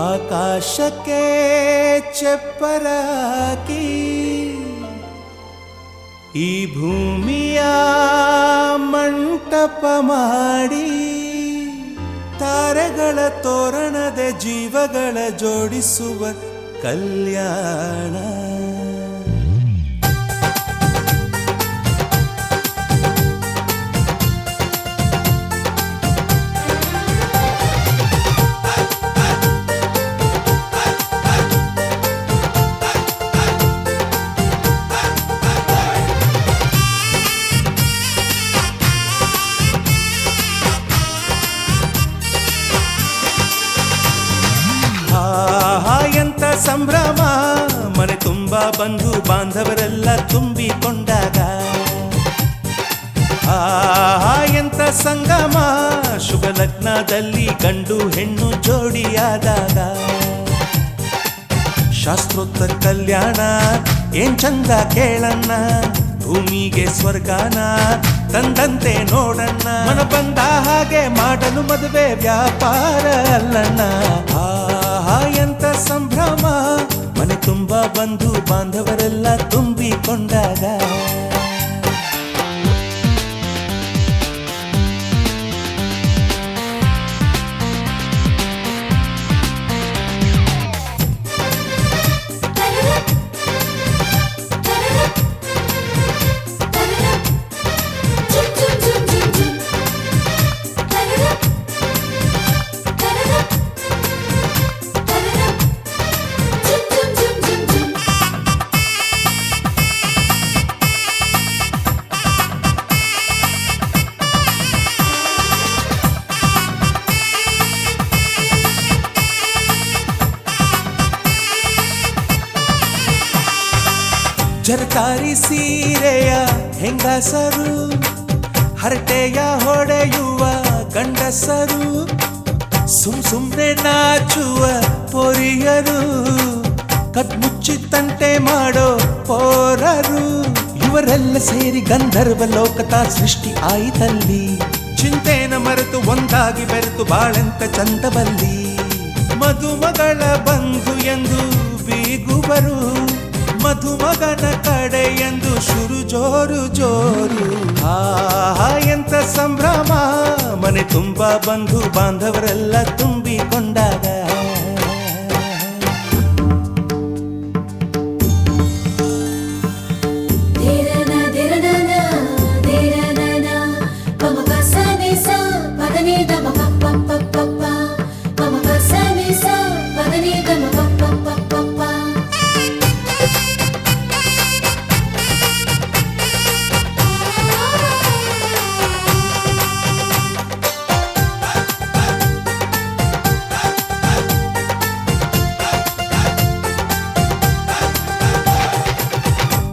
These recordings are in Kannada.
ಆಕಾಶಕ್ಕೆ ಚಪ್ಪರಾಕಿ ಈ ಭೂಮಿಯ ಮಂಟಪ ಮಾಡಿ ತಾರೆಗಳ ತೋರಣದ ಜೀವಗಳ ಜೋಡಿಸುವ ಕಲ್ಯಾಣ. ಎಂತ ಸಂಭ್ರಮ, ಮನೆ ತುಂಬ ಬಂಧು ಬಾಂಧವರೆಲ್ಲ ತುಂಬಿಕೊಂಡಾಗ. ಎಂತ ಸಂಗಮ, ಶುಭ ಲಗ್ನದಲ್ಲಿ ಗಂಡು ಹೆಣ್ಣು ಜೋಡಿಯಾದಾಗ. ಶಾಸ್ತ್ರೋತ್ತರ ಕಲ್ಯಾಣ ಏನ್ ಚಂದ ಕೇಳಣ್ಣ, ಭೂಮಿಗೆ ಸ್ವರ್ಗಾನ ತಂದಂತೆ ನೋಡಣ್ಣ. ಮನ ಬಂದ ಹಾಗೆ ಮಾಡಲು ಮದುವೆ ವ್ಯಾಪಾರ ಅಲ್ಲಣ್ಣ. ಎಂತ ಸಂಭ್ರಮ, ಮನೆ ತುಂಬ ಬಂಧು ಬಾಂಧವರೆಲ್ಲ ತುಂಬಿಕೊಂಡಾಗ. ಜರತಾರಿ ಸೀರೆಯ ಹೆಂಗಸರು, ಹರಟೆಯ ಹೊಡೆಯುವ ಗಂಡಸರು, ಸುಮ್ನೆ ನಾಚುವ ಪೊರಿಯರು, ಕಟ್ಮುಚ್ಚಿ ತಂಟೆ ಮಾಡೋ ಪೋರರು. ಇವರೆಲ್ಲ ಸೇರಿ ಗಂಧರ್ವ ಲೋಕದ ಸೃಷ್ಟಿ ಆಯಿತಲ್ಲಿ. ಚಿಂತೆನ ಮರೆತು ಒಂದಾಗಿ ಬೆರೆತು ಬಾಳೆಂತ ಚಂದವಲ್ಲಿ. ಮದುಮಗಳ ಬಂಧು ಎಂದು ಬೀಗುವರು, ಮಧುಮಗನ ಕಡೆ ಎಂದು ಶುರು ಜೋರು ಜೋರು. ಎಂತ ಸಂಭ್ರಮ, ಮನೆ ತುಂಬ ಬಂಧು ಬಾಂಧವರೆಲ್ಲ ತುಂಬಿಕೊಂಡಾಗ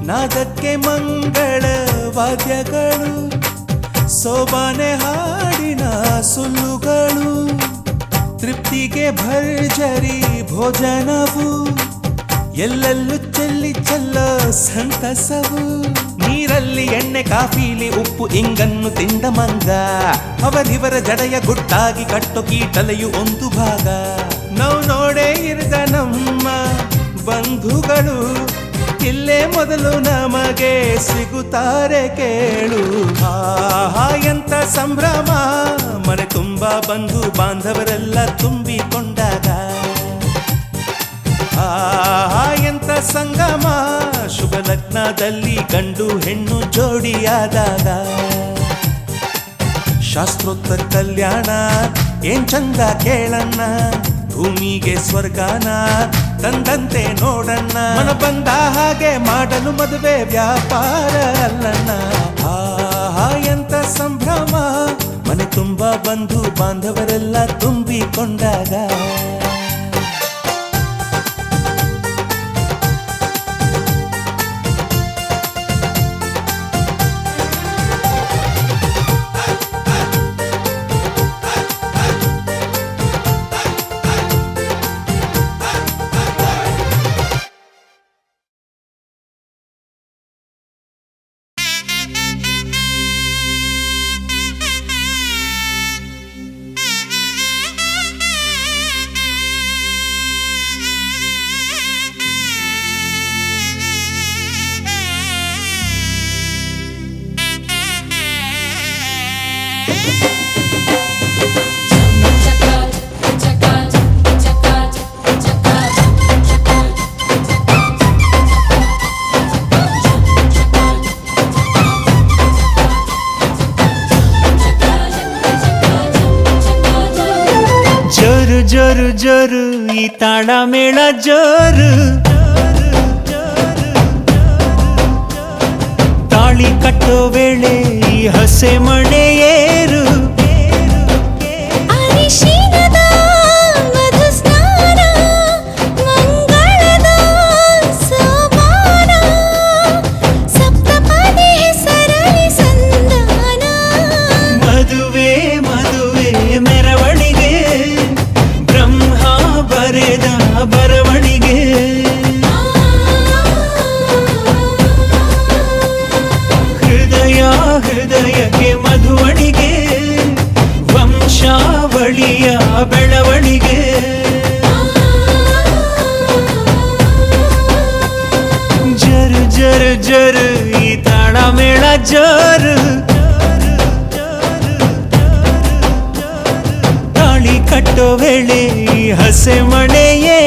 ನಾದಕ್ಕೆ ಮಂಗಳ ವಾದ್ಯಗಳು ಸೋಬಾನೆ ಹಾಡಿನ ಸುಳ್ಳುಗಳು ತೃಪ್ತಿಗೆ ಭರ್ಜರಿ ಭೋಜನವು ಎಲ್ಲೆಲ್ಲೂ ಚೆಲ್ಲಿ ಚೆಲ್ಲೋ ಸಂತಸವು ನೀರಲ್ಲಿ ಎಣ್ಣೆ ಕಾಫಿಲಿ ಉಪ್ಪು ಇಂಗನ್ನು ತಿಂದ ಮಂಗ ಅವರಿವರ ಜಡೆಯ ಗುಟ್ಟಾಗಿ ಕಟ್ಟು ಕೀಟಲೆಯು ಒಂದು ಭಾಗ ನಾವು ನೋಡೇ ಇರದ ನಮ್ಮ ಬಂಧುಗಳು ಇಲ್ಲೇ ಮೊದಲು ನಮಗೆ ಸಿಗುತ್ತಾರೆ ಕೇಳು ಆಹಾ ಎಂತ ಸಂಭ್ರಮ ಮನೆ ತುಂಬ ಬಂಧು ಬಾಂಧವರೆಲ್ಲ ತುಂಬಿಕೊಂಡಾಗ ಆಹಾ ಎಂತ ಸಂಗಮ ಶುಭ ಲಗ್ನದಲ್ಲಿ ಗಂಡು ಹೆಣ್ಣು ಜೋಡಿಯಾದಾಗ ಶಾಸ್ತ್ರೋಕ್ತ ಕಲ್ಯಾಣ ಏನ್ ಚಂದ ಕೇಳಣ್ಣ ಭೂಮಿಗೆ ಸ್ವರ್ಗಾನ ತಂದಂತೆ ನೋಡಣ್ಣ ಮನ ಬಂದ ಹಾಗೆ ಮಾಡಲು ಮದುವೆ ವ್ಯಾಪಾರ ಅಲ್ಲಣ್ಣ ಆಹಾ ಎಂತ ಸಂಭ್ರಮ ಮನೆ ತುಂಬ ಬಂಧು ಬಾಂಧವರೆಲ್ಲ ತುಂಬಿಕೊಂಡಾಗ ಜೋರು ಜೋರು ಜೋರು ಈ ತಾಳ ಮೇಳ ಜೋರು ತಾಳಿ ಕಟ್ಟೋ ವೇಳೆ ಈ ಹಸೆ ಮಣೆ ಏರು ಮದುವೆ ಮದುವೆ ಮೆರವಣಿಗೆ ಬರೆದ ಬರವಣಿಗೆ ಹೃದಯ ಹೃದಯಕ್ಕೆ ಮಧುವಣಿಗೆ ವಂಶಾವಳಿಯ ಬೆಳವಣಿಗೆ ಜರು ಜರು ಜರು ಈ ತಾಳ ಮೇಳ ಜೋರು ತಾಳಿ ಕಟ್ಟೋ ವೇಳೆ ಈ ಹಸೆ ಮಣೆಯೇ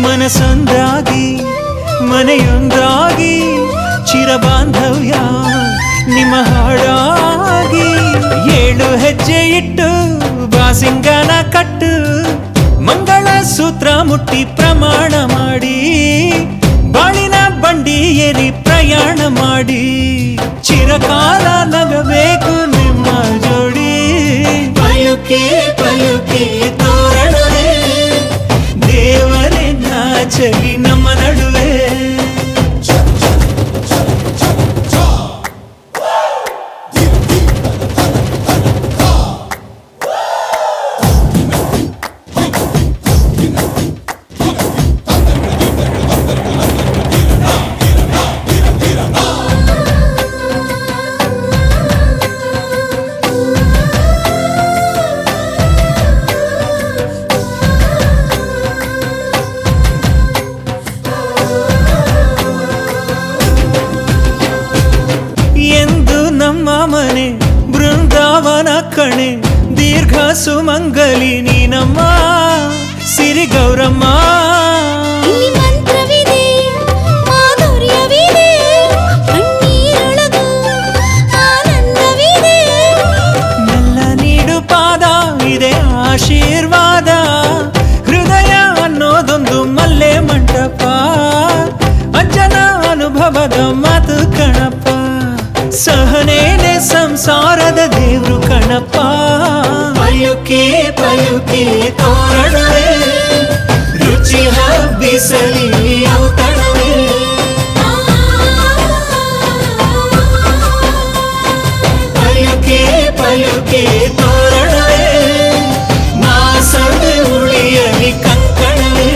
ಮನಸೊಂದಾಗಿ ಮನೆಯೊಂದಾಗಿ ಚಿರಬಾಂಧವ್ಯ ನಿಮ್ಮ ಹಾಡಾಗಿ ಏಳು ಹೆಜ್ಜೆ ಇಟ್ಟು ಬಾಸಿಂಗನ ಕಟ್ಟು ಮಂಗಳ ಸೂತ್ರ ಮುಟ್ಟಿ ಪ್ರಮಾಣ ಮಾಡಿ ಬಾಳಿನ ಬಂಡಿ ಏರಿ ಪ್ರಯಾಣ ಮಾಡಿ ಚಿರಕಾಲ ನಗಬೇಕು ನಿಮ್ಮ ತೋರಣವೇ ದೇವರೇ ನಾಚಲಿ ನಮ್ಮ ನಡುವೆ. ಎಂದು ನಮ್ಮ ಮನೆ ಬೃಂದಾವನ ಕಣೆ ದೀರ್ಘ ಸುಮಂಗಲಿ ನೀನಮ್ಮ ಸಿರಿ ಗೌರಮ್ಮ. ಇಲ್ಲಿ ಮಂತ್ರವಿದೆ ಮಾಧುರ್ಯವಿದೆ ಕಣ್ಣೀರೊಳಗೂ ಆನಂದವಿದೆ. ಮೆಲ್ಲ ನೀಡು ಪಾದ ಇದೆ ಆಶೀರ್ವಾದ. ಹೃದಯ ಅನ್ನೋದೊಂದು ಮಲ್ಲೆ ಮಂಟಪ. ಅಜ್ಜನ ಅನುಭವದ ಮಾತು ಕಣಪ್ಪ. ಸಹನೇನೆ ಸಂಸಾರದ ದೇವ್ರು ಕಣಪ್ಪ. ಪಯುಕೆ ಪಯುಕೆ ತೋರಣವೇ ರುಚಿ ಹಬ್ಬಿಸಲಿ ಔತಣವೇ. ಪಯುಕೆ ಪಯುಕೆ ತೋರಣವೇ ಮಾಸವೇ ಉಳಿಯಲಿ ಕಂಕಣವೇ.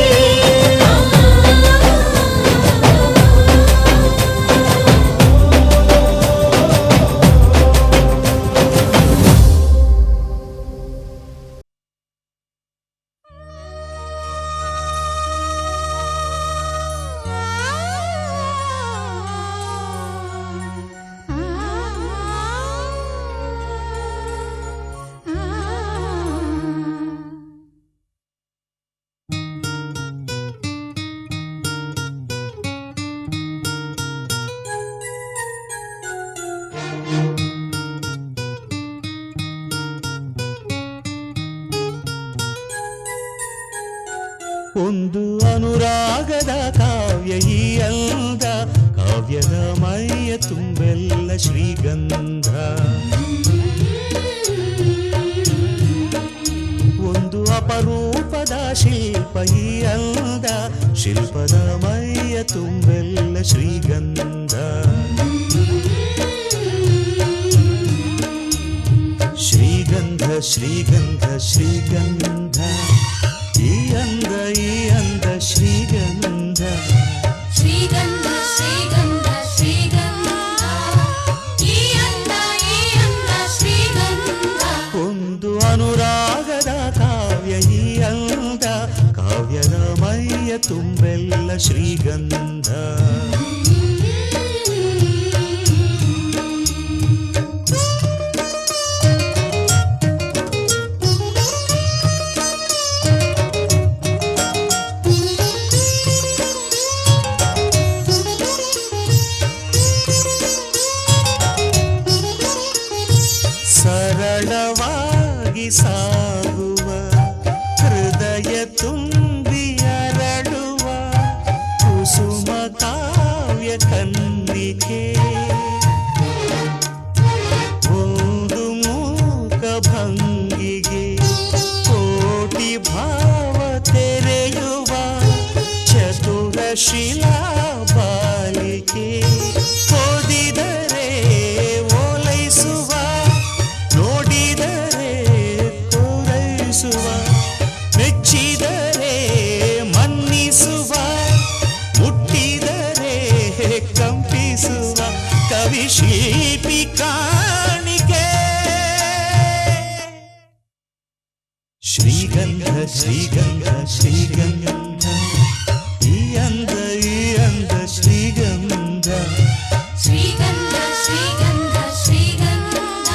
ಒಂದು ಅನುರಾಗದ ಕಾವ್ಯ ಈ ಅಂದ. ಕಾವ್ಯದ ಮೈಯ ತುಂಬೆಲ್ಲ ಶ್ರೀಗಂಧ. ಒಂದು ಅಪರೂಪದ ಶಿಲ್ಪ ಈ ಅಂದ. ಶಿಲ್ಪದ ಮೈಯ ತುಂಬೆಲ್ಲ ಶ್ರೀಗಂಧ. ಶ್ರೀಗಂಧ ಶ್ರೀಗಂಧ ಶ್ರೀಗಂಧ ಈ ಅಂದ ಶ್ರೀಗಂಧ. ಶ್ರೀಗಂಧ ಶ್ರೀಗಂಧ ಶ್ರೀಗಂಧ ಈ ಅಂದ ಶ್ರೀಗಂಧ. ಒಂದು ಅನುರಾಗದ ಕಾವ್ಯ ಈ ಅಂದ. ಕಾವ್ಯದ ಮೈಯ ತುಂಬೆಲ್ಲ ಶ್ರೀಗಂಧ. ಸರಳವಾಗಿ ಸಾಗುವ ಹೃದಯ ತುಂಬಿ ಅರಳುವ ಕುಸುಮ ಕಾವ್ಯ ಕನ್ನಿಕೆ. ಒಂದು ಮೂಕ ಭಂಗಿಗೆ ಕೋಟಿ ಭಾವ ತೆರೆಯುವ ಚತುರ ಶಿಲಾ ಬಾಲಿಕೆ. ಓದಿದರೆ ಓಲೈಸುವ ನೋಡಿದರೆ ಕೋರೈಸುವ ಮೆಚ್ಚಿದರೆ ಮನ್ನಿಸುವ ಮುಟ್ಟಿದರೆ ಕಂಪಿಸುವ ಕವಿ ಶಿಲ್ಪಿ ಕಾಣಿಕೆ. ಶ್ರೀಗಂಧ ಶ್ರೀಗಂಧ ಶ್ರೀಗಂಧ ಈ ಅಂದ ಶ್ರೀಗಂಧ. ಶ್ರೀಗಂಧ ಶ್ರೀಗಂಧ ಶ್ರೀಗಂಧ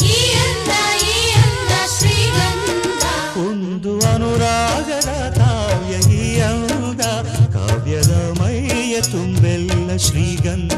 ಈ ಅಂದ ಶ್ರೀಗಂಧ. ಒಂದು ಅನುರಾಗದ ಕಾವ್ಯ ಈ ಅಂದ. ಕಾವ್ಯದ ಮೈಯ ತುಂಬೆಲ್ಲ ಶ್ರೀಗಂಧ.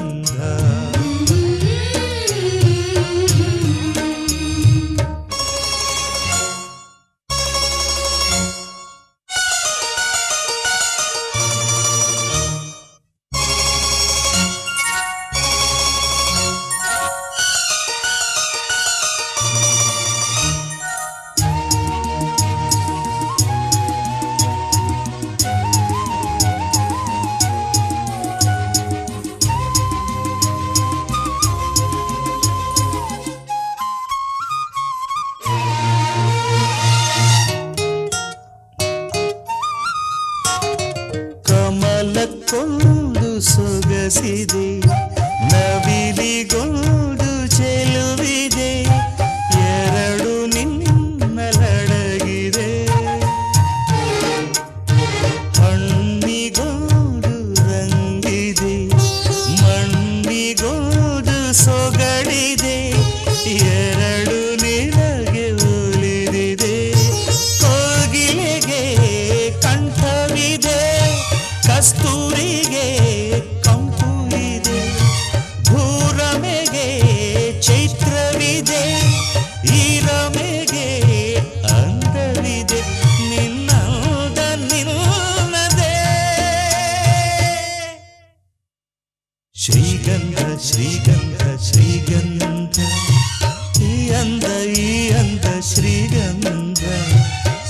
ಶ್ರೀಗಂಧ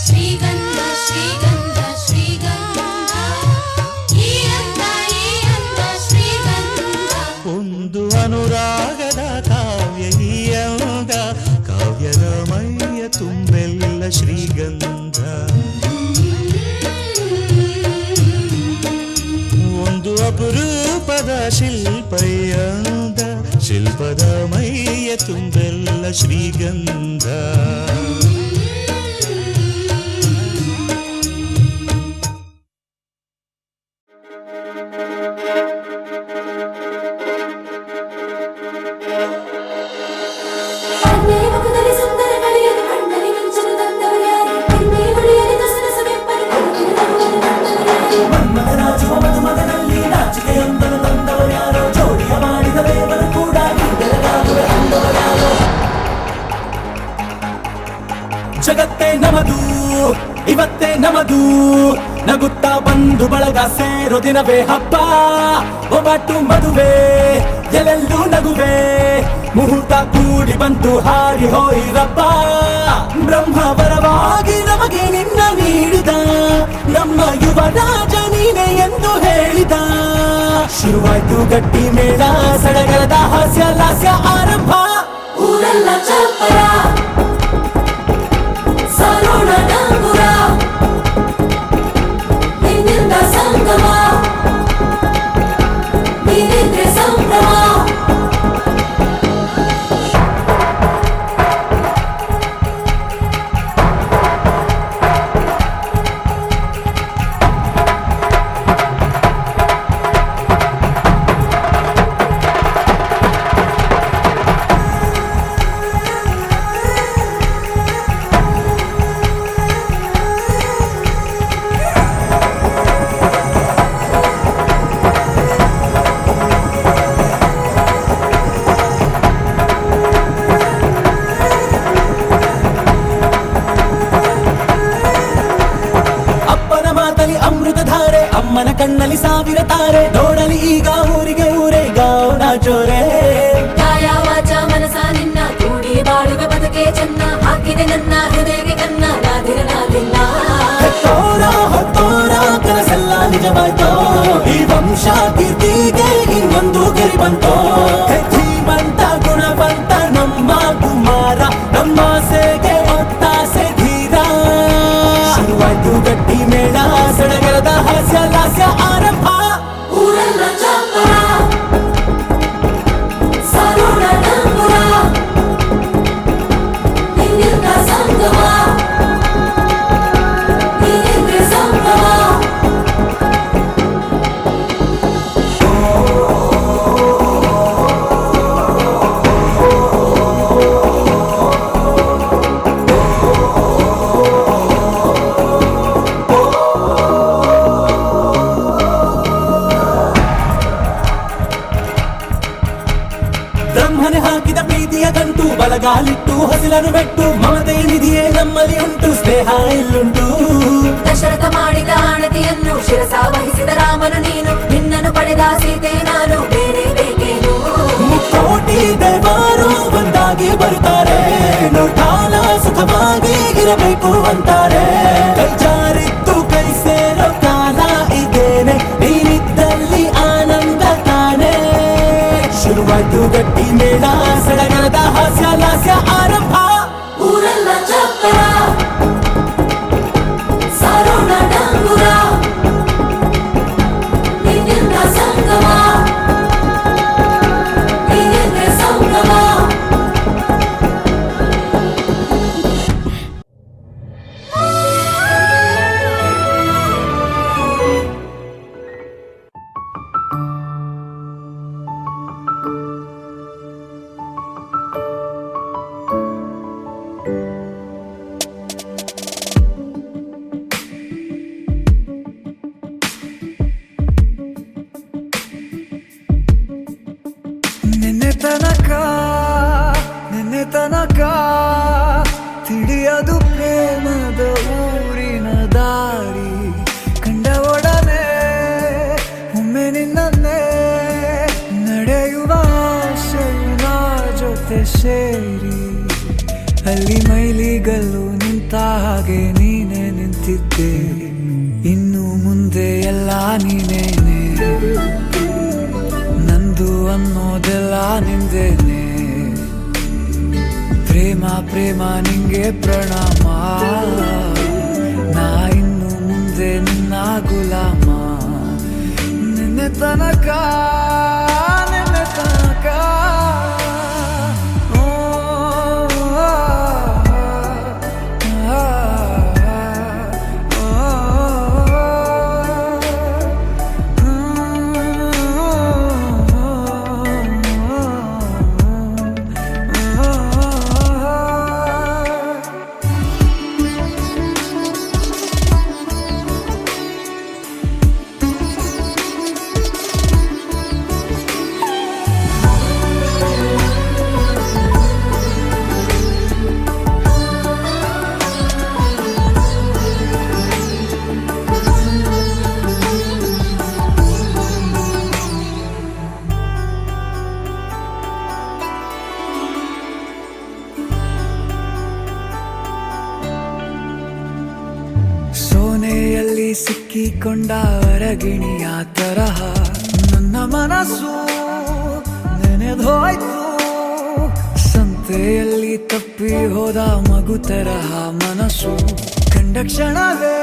ಶ್ರೀಗಂಧ ಶ್ರೀಗಂಧ ಶ್ರೀಗಂಧ ಈ ಅಂದ ಶ್ರೀಗಂಧ ಒಂದು ಅನುರಾಗದ ಕಾವ್ಯ ಈ ಅಂದ ಕಾವ್ಯದ ಮೈಯ ತುಂಬೆಲ್ಲ ಶ್ರೀಗಂಧ ಒಂದು ಅಪರೂಪದ ಶಿಲ್ಪಯಂದ ಶಿಲ್ಪದ ಮೈಯ ತುಂಬೆಲ್ಲ ಶ್ರೀಗಂಧ ಕಣ್ಣೇ ಮುಖದಲ್ಲಿ ಸುಂದರ ಕಳೆಯಲು ಕಣ್ಣಲ್ಲಿ ಮಿಂಚಲು ತಂದವರು ಯಾರು ಕಣ್ಣೇ ಹೊಳೆಯಲು ದಸರಸ ಬೆಪ್ಪಲು ಮನ್ಮಥರಾಜುವ ಮಧುಮಗನಲ್ಲಿ ನಾಚಿಕೆಯೊಂದನ್ನು ತಂದವರು ಯಾರೋ ಜೋಡಿಯ ಮಾಡಿದ ದೇವರು ಕೂಡ ಬೆಳಗಾಗುವೆ ಅಂದವರು ಯಾರೋ ಜಗತ್ತೇ ನಮದು ಇವತ್ತೇ ನಮದು ನಗುತ್ತಾ ಬಂದು ಬಳಗ ಸೇರೋ ದಿನವೇ ಹಬ್ಬ ಒಬ್ಬಟ್ಟು ಮದುವೆ ಎಲ್ಲೆಲ್ಲೂ ನಗುವೆ ಮುಹೂರ್ತ ಕೂಡಿ ಬಂತು ಹಾರಿ ಹೋಯಿರಪ್ಪ ಬ್ರಹ್ಮವರವಾಗಿ ನಮಗೆ ನಿನ್ನ ನೀಡಿದ ನಮ್ಮ ಯುವರಾಜ ನೀನೆ ಎಂದು ಹೇಳಿದ ಶುರುವಾಯ್ತು ಗಟ್ಟಿ ಮೇಳ ಸಡಗರದ ಹಾಸ್ಯ ಲಾಸ್ಯ ಆರಂಭ ಊರೆಲ್ಲ ಚಪ್ಪರ ಸಾರೋಣ ಡಂಗುರ ನಿನ್ನಿಂದ ಸಂಗಮ ನೀನಿದ್ರೆ ಸಂಭ್ರಮ ಅಮ್ಮನ ಕಣ್ಣಲ್ಲಿ ಸಾವಿರ ತಾರೆ ನೋಡಲಿ ಈಗ ಊರಿಗೆ ಊರೇ ಗಾವನ ಜೋರೆ ಕಾಯ ವಾಚ ಮನಸ ನಿನ್ನ ಕೂಡಿ ಬಾಳುವೆ ಬದುಕೆ ಚೆನ್ನ ಹಾಕಿದೆ ನನ್ನ ಹೃದಯಕ್ಕೆ ಕನ್ನ ನಾದಿರನಾದಿಲ್ಲ ಹೆತ್ತೋರ ಹೊತ್ತೋರ ಕನಸೆಲ್ಲ ನಿಜವಾಯ್ತೋ ಈ ವಂಶ ಕೀರ್ತಿಗೆ ಇನ್ನೊಂದು ಗೆರಿ ಬಂತೋ ಧೀಮಂತ ಗುಣವಂತ ನಮ್ಮ ಕುಮಾರ ನಮ್ಮ ಸೇಗೆ ಒತ್ತಾಸೆ ಧೀರ ಶುರುವಾಯ್ತು ಗಟ್ಟಿ ಮೇಳ ಸಡಗರದ ಹಾಸ್ಯ ಲಾಸ್ಯ ಆರಂಭ ಊರೆಲ್ಲ ಚಪ್ಪರ ಸಾರೋಣ ಡಂಗುರ ನಿನ್ನಿಂದ ಸಂಗಮ ನೀನಿದ್ರೆ ಸಂಭ್ರಮ ಬ್ರಹ್ಮನೆ ಹಾಕಿದ ಪ್ರೀತಿಯ ಗಂಟು ಬಲಗಾಲಿಟ್ಟು ಹಸಿಲನ್ನು ಬೆಟ್ಟು ಮಮತೆ ನಿಧಿಯೇ ನಮ್ಮಲ್ಲಿ ಉಂಟು ಸ್ನೇಹ ಇಲ್ಲುಂಟು ದಶರಥ ಮಾಡಿದ ಆಣತಿಯನ್ನು ಶಿರಸ ವಹಿಸಿದ ರಾಮನು ನೀನು ನಿನ್ನನ್ನು ಪಡೆದ ಸೀತೆ ನಾನು ಬೇರೆ ಬೇಕೇನು ಮುಕ್ಕೋಟಿ ದೇವರು ಒಂದಾಗಿ ಬರುತ್ತಾರೆ ನೋಟಾಲ ಸುಖವಾಗಿ ಇರಬೇಕು ಅಂತಾರೆ ಕೈ ಜಾರಿತ್ತು ಕೈ ಸೇರೋ ಕಾಲ ಇದೇನೆ ನೀನಿದ್ದಲ್ಲಿ ಆನಂದ ತಾನೆ ಶುರುವಾಯ್ತು ಗಟ್ಟಿ ಮೇಳ ಸಡಗರದ ಹಾಸ್ಯ ಲಾಸ್ಯ ಆರಂಭ ಊರೆಲ್ಲ ಚಪ್ಪರ ಸಾರೋಣ ಡಂಗುರ ನಿನ್ನಿಂದ ಸಂಗಮ ನೀನಿದ್ರೆ ಸಂಭ್ರಮ ನಿನ್ನೆ ತನಕ ತಿಳಿಯದು ಪ್ರೇಮದ ಊರಿನ ದಾರಿ ಕಂಡ ಒಡನೆ ಒಮ್ಮೆ ನಿನ್ನೇ ನಡೆಯುವ ಆಸೆಯು ನಾ ಜೊತೆ ಸೇರಿ ಅಲ್ಲಿ ಮೈಲಿಗಲ್ಲು ನಿಂತ ಹಾಗೆ ನೀನೆ ನಿಂತಿದ್ದೆ, ಇನ್ನು ಮುಂದೆ ಎಲ್ಲ ನೀನೇನೆ, ನಂದು ಅನ್ನೋದೆಲ್ಲ ನಿಂದೇನೆ. ಪ್ರೇಮ ಪ್ರೇಮ ನಿಂಗೆ ಪ್ರಣಾಮ, ನಾ ಇನ್ನು ಮುಂದೆ ನಿನ್ನ ಗುಲಾಮ. ನಿನ್ನೆ ತನಕ ನಿನ್ನೆ ತನಕ ಸೋನೆಯಲ್ಲಿ ಸಿಕ್ಕಿಕೊಂಡ ಅರಗಿಣಿಯ ತರಹ ನನ್ನ ಮನಸ್ಸು ನೆನೆದೋಯ್ತು. ಸಂತೆಯಲ್ಲಿ ತಪ್ಪಿ ಹೋದ ಮಗು ತರಹ ಮನಸ್ಸು ಕಂಡ ಕ್ಷಣವೇ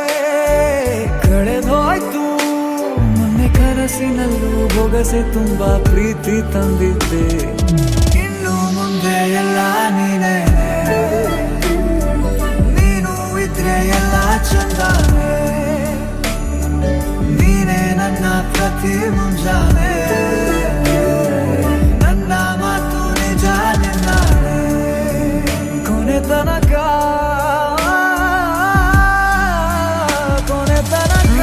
ಕಳೆದೋಯ್ತು. ಮೊನ್ನೆ ಕನಸಿನಲ್ಲೂ ಬೊಗಸೆ ತುಂಬಾ ಪ್ರೀತಿ ತಂದಿದ್ದೆ, ಇನ್ನು ಮುಂದೆ ಎಲ್ಲ ನೀನೇ, ಎಲ್ಲ ಚಂದಾನೆ, ನೀನೇ ನನ್ನ ಪ್ರತಿ ಮುಂಜಾನೆ, ನನ್ನ ಮಾತು ನಿಜ ನಿನ್ನಾನೆ. ಕೊನೆ ತನಕ ಕೊನೆ ತನಕ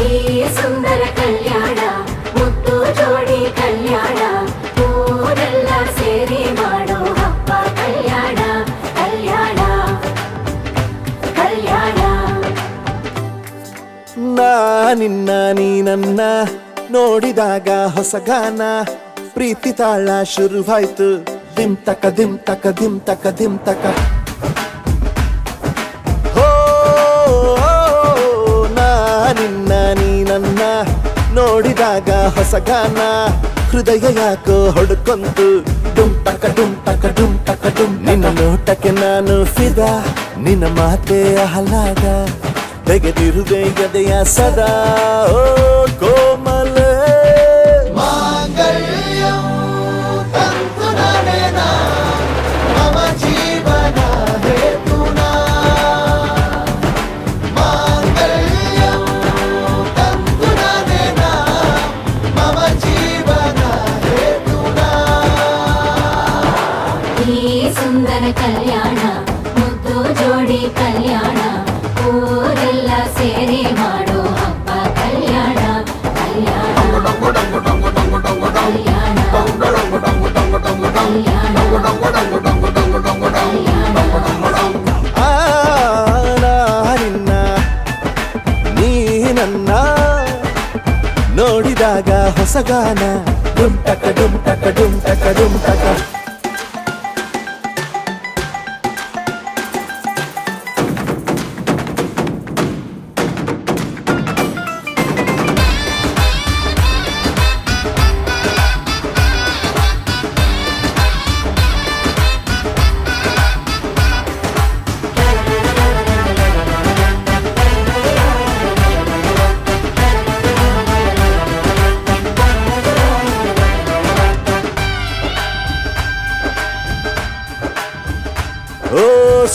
ಈ ಸುಂದರ ಕಲ್ಯಾಣ ಮುದ್ದು ಜೋಡಿ ಕಲ್ಯಾಣ, ಊರೆಲ್ಲ ಸೇರಿ ಮಾಡೋ ಹಬ್ಬ ಕಲ್ಯಾಣ ಕಲ್ಯಾಣ ಕಲ್ಯಾಣ. ನಾ ನಿನ್ನ ನೀ ನನ್ನ ನೋಡಿದಾಗ ಹೊಸಗಾನ, ಪ್ರೀತಿ ತಾಳ ಶುರುವಾಯ್ತು, ದಿಮ್ ತಕ ದಿಮ್ ತಕ ದಿಮ್ ತಕ ದಿಮ್ ತಕ. ಹೋ ನಾ ನಿನ್ನ ನೀ ನನ್ನ ನೋಡಿದಾಗ ಹೊಸಗಾನ, ಹೃದಯ ಯಾಕೋ ಹೊಡ್ಕೊಂತು, ಡುಮ್ ತಕ ಡುಮ್ ತಕ ಡುಮ್ ತಕ ಡುಮ್. ನಿನ್ನ ನೋಟಕ್ಕೆ ನಾನು ಫಿದಾ, ನಿನ್ನ ಮಾತೆ ಆಹ್ಲಾದ, ತೆಗೆದಿರುವೆ ಎದೆಯ ಸದಾ. ಓ ಕೋಮಲ ಮಾಂಗಲ್ಯಂ ತಂತು ನರೇನಾ ಮಮ ಜೀವನ ಹೇತುನಾ, ಮಾಂಗಲ್ಯಂ ತಂತು ನರೇನಾ ಮಮ ಜೀವನ ಹೇತುನಾ. ಈ ಸುಂದರ ಕಲ್ಯಾಣ ಮುದ್ದು ಜೋಡಿ ಕಲ್ಯಾಣ, ಊರೆಲ್ಲ ಸೇರಿ ಮಾಡೋ ಹಬ್ಬ ಕಲ್ಯಾಣ ಕಲ್ಯಾಣ ನಿನ್ನ ನೀ ನನ್ನ ನೋಡಿದಾಗ ಹೊಸಗಾನ, ಡುಮ್ ಟಕ ಡುಮ್ ಟಕ ಡುಮ್ ಟಕ ಡುಮ್ ಟಕ.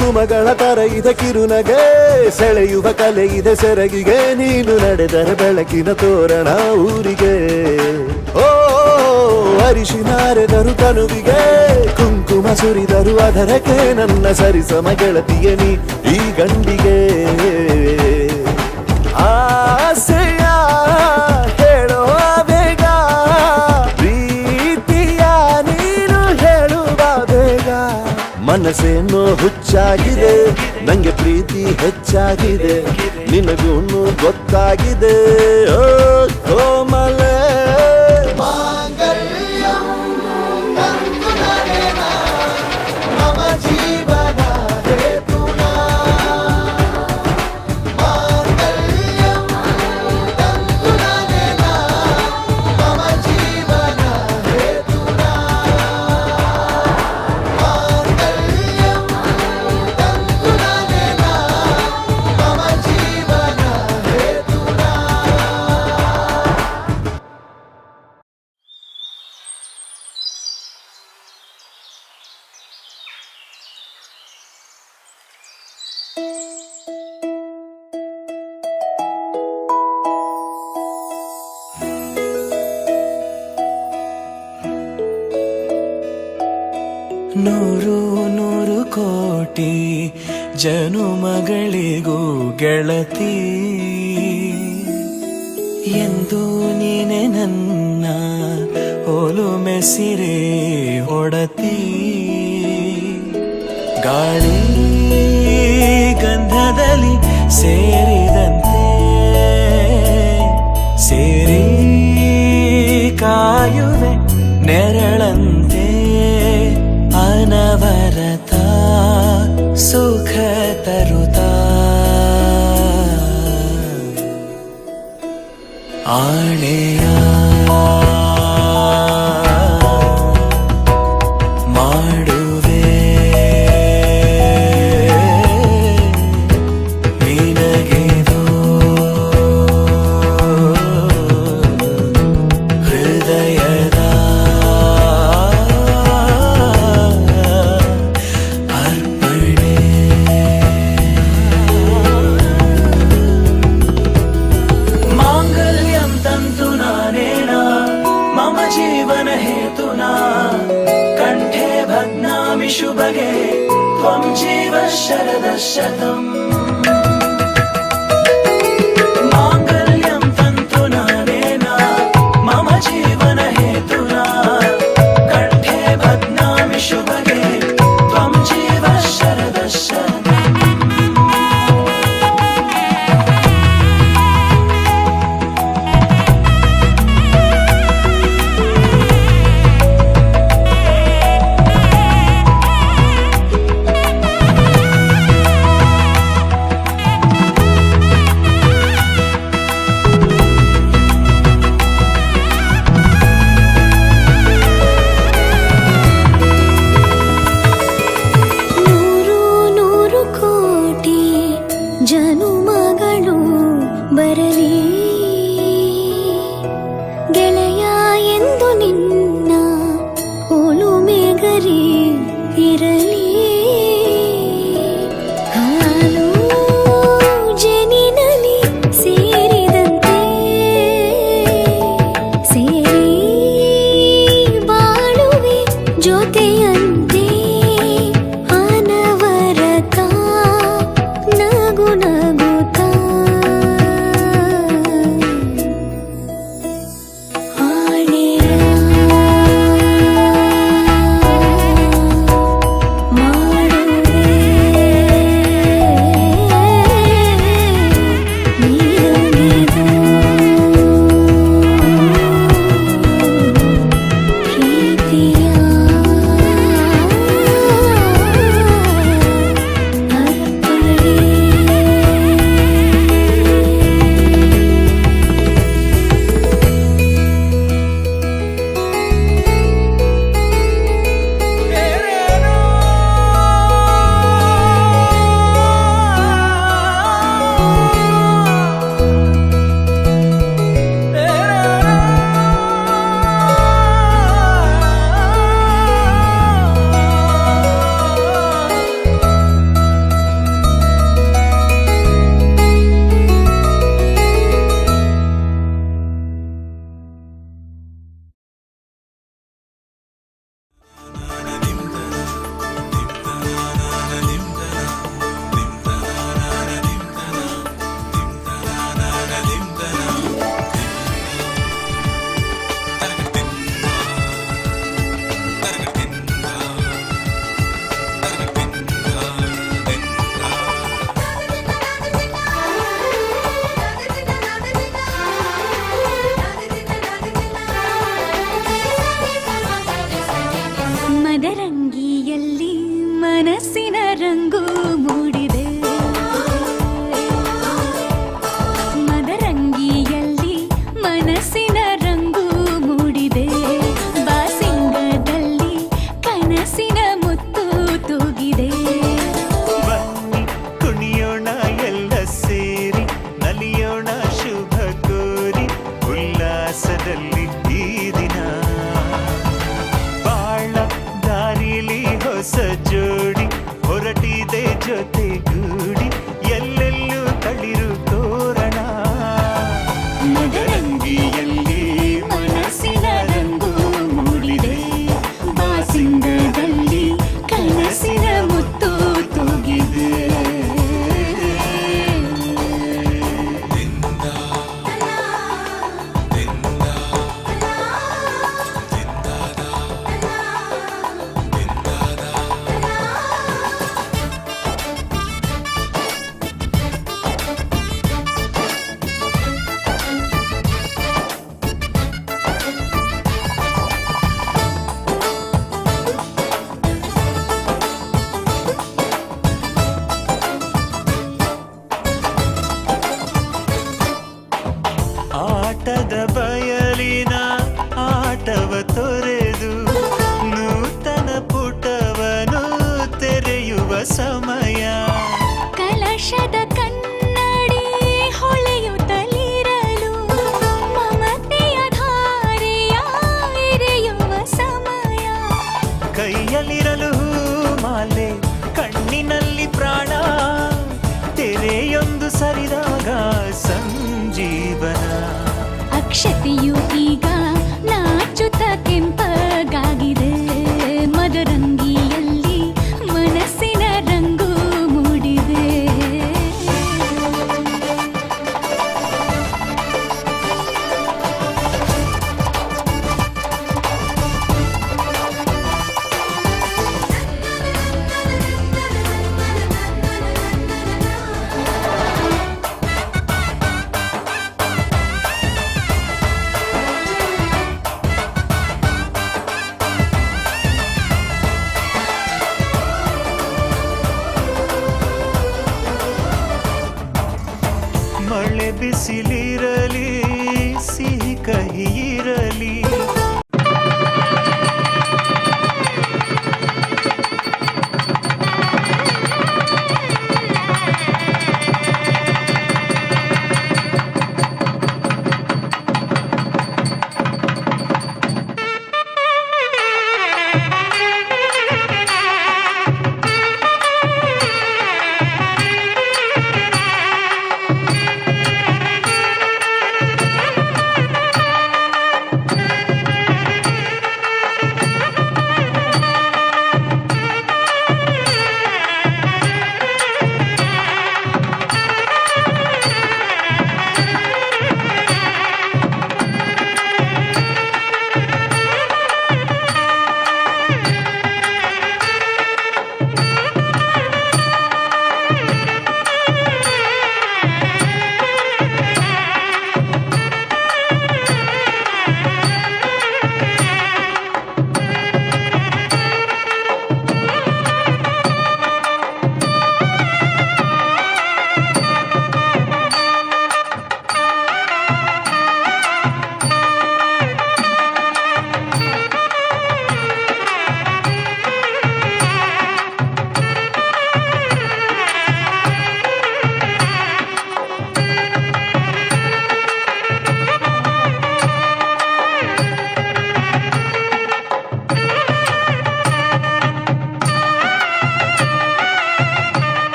ಸುಮಗಳ ತರ ಇದೆ ಕಿರುನಗೆ, ಸೆಳೆಯುವ ಕಲೆ ಇದೆ ಸೆರಗಿಗೆ, ನೀನು ನಡೆದರೆ ಬೆಳಕಿನ ತೋರಣ ಊರಿಗೆ. ಓ ಅರಿಶಿನಾರೆದರು ತನುವಿಗೆ, ಕುಂಕುಮ ಸುರಿದರು ಅದರಕ್ಕೆ, ನನ್ನ ಸರಿಸಮ ಗೆಳತಿಯ ನೀ ಈ ಗಂಡಿಗೆ. ಆಸೆಯ ಹೇಳೋ ಬೇಗ, ಪ್ರೀತಿಯ ನೀನು ಹೇಳುವ ಬೇಗ. ಮನಸ್ಸೇನೋ ಹುಚ್ಚಾಗಿದೆ, ನಂಗೆ ಪ್ರೀತಿ ಹೆಚ್ಚಾಗಿದೆ, ನಿನಗೂನು ಗೊತ್ತಾಗಿದೆ. ಓ ಕೋಮಲೆ ನೂರು ನೂರು ಕೋಟಿ ಜನುಮಗಳಿಗೂ ಗೆಳತಿ, ಎಂದು ನೀನೆ ನನ್ನ ಒಲುಮೆ ಸಿರೆ ಒಡತಿ. ಗಾಳಿ ಗಂಧದಲ್ಲಿ ಸೇರಿದಂತೆ ಸೇರಿ ಕಾಯುವೆ ನೆರಳಂತೆ, ಅನವರತ ಸುಖ ತರುತ್ತಾ ಆಣೆಯ ಮಾಡುವೆ ನಿನಗೆದೋ ಹೃದಯದ ಅರ್ಪಣೆ. ಮಾಂಗಲ್ಯಂ ತಂತು ನಾನೇನ ಮಮ ಜೀವನ ಹೇತುನಾ, ಕಂಠೆ ಭಗ್ನಾಮಿ ಶುಭಗೆ ತ್ವಂ ಜೀವ ಶರದ ಶತಂ. ಮಾಂಗಲ್ಯಂ ತಂತು ನಾನೇನ ಮಮ ಜೀವನ ಹೇತುನಾ, ಕಂಠೆ ಭಗ್ನಾಮಿ ಶುಭಗೆ ತ್ವಂ ಜೀವ ಶರದ ಶತಂ. ಸರಿದಾಗ ಸಂಜೀವನ. ಅಕ್ಷತೆಯು ಈಗ ನಾಚುತ್ತ ಕೆಂಪಗಾಗಿದೆ, ಮದರಂಗಿಯಲ್ಲಿ ಮನಸ್ಸಿನ ರಂಗು ಮೂಡಿದೆ. ಮಳೆ ಬಿಸಿಲಿರಲಿ ಸಿಹಿ ಕಹಿ ಇರಲಿ,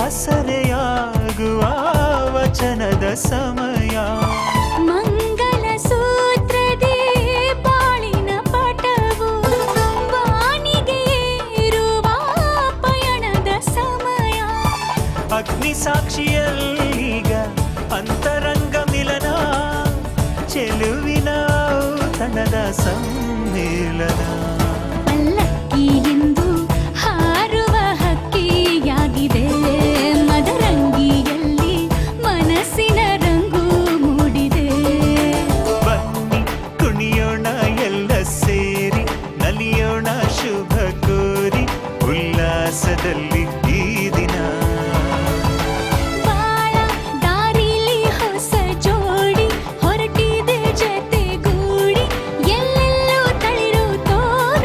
ಆಸರೆಯಾಗುವ ವಚನದ ಸಮಯ. ಮಂಗಲ ಸೂತ್ರದೇ ಬಾಳಿನ ಪಟವು, ಬಾನಿಗೆ ಏರುವ ಪಯಣದ ಸಮಯ. ಅಗ್ನಿ ಸಾಕ್ಷಿಯಲ್ಲೀಗ ಅಂತರಂಗ ಮಿಲನ, ಚೆಲುವಿನ ಔತಣದ ಸಮ್ಮಿಲನ. ಪಲ್ಲಕ್ಕಿ ಎಂದು ಹಾರುವ ಹಕ್ಕಿಯಾಗಿದೆ, ಮದರಂಗಿಯಲ್ಲಿ ಮನಸ್ಸಿನ ರಂಗು ಮೂಡಿದೆ. ಬನ್ನಿ ಕುಣಿಯೋಣ ಎಲ್ಲ ಸೇರಿ, ನಲಿಯೋಣ ಶುಭ ಕೋರಿ, ಉಲ್ಲಾಸದಲ್ಲಿ ಈ ದಿನ. ಬಾಳ ದಾರಿಲಿ ಹೊಸ ಜೋಡಿ ಹೊರಟಿದೆ ಜತೆಗೂಡಿ, ಎಲ್ಲೆಲ್ಲೂ ತಳಿರು ತೋರಣ.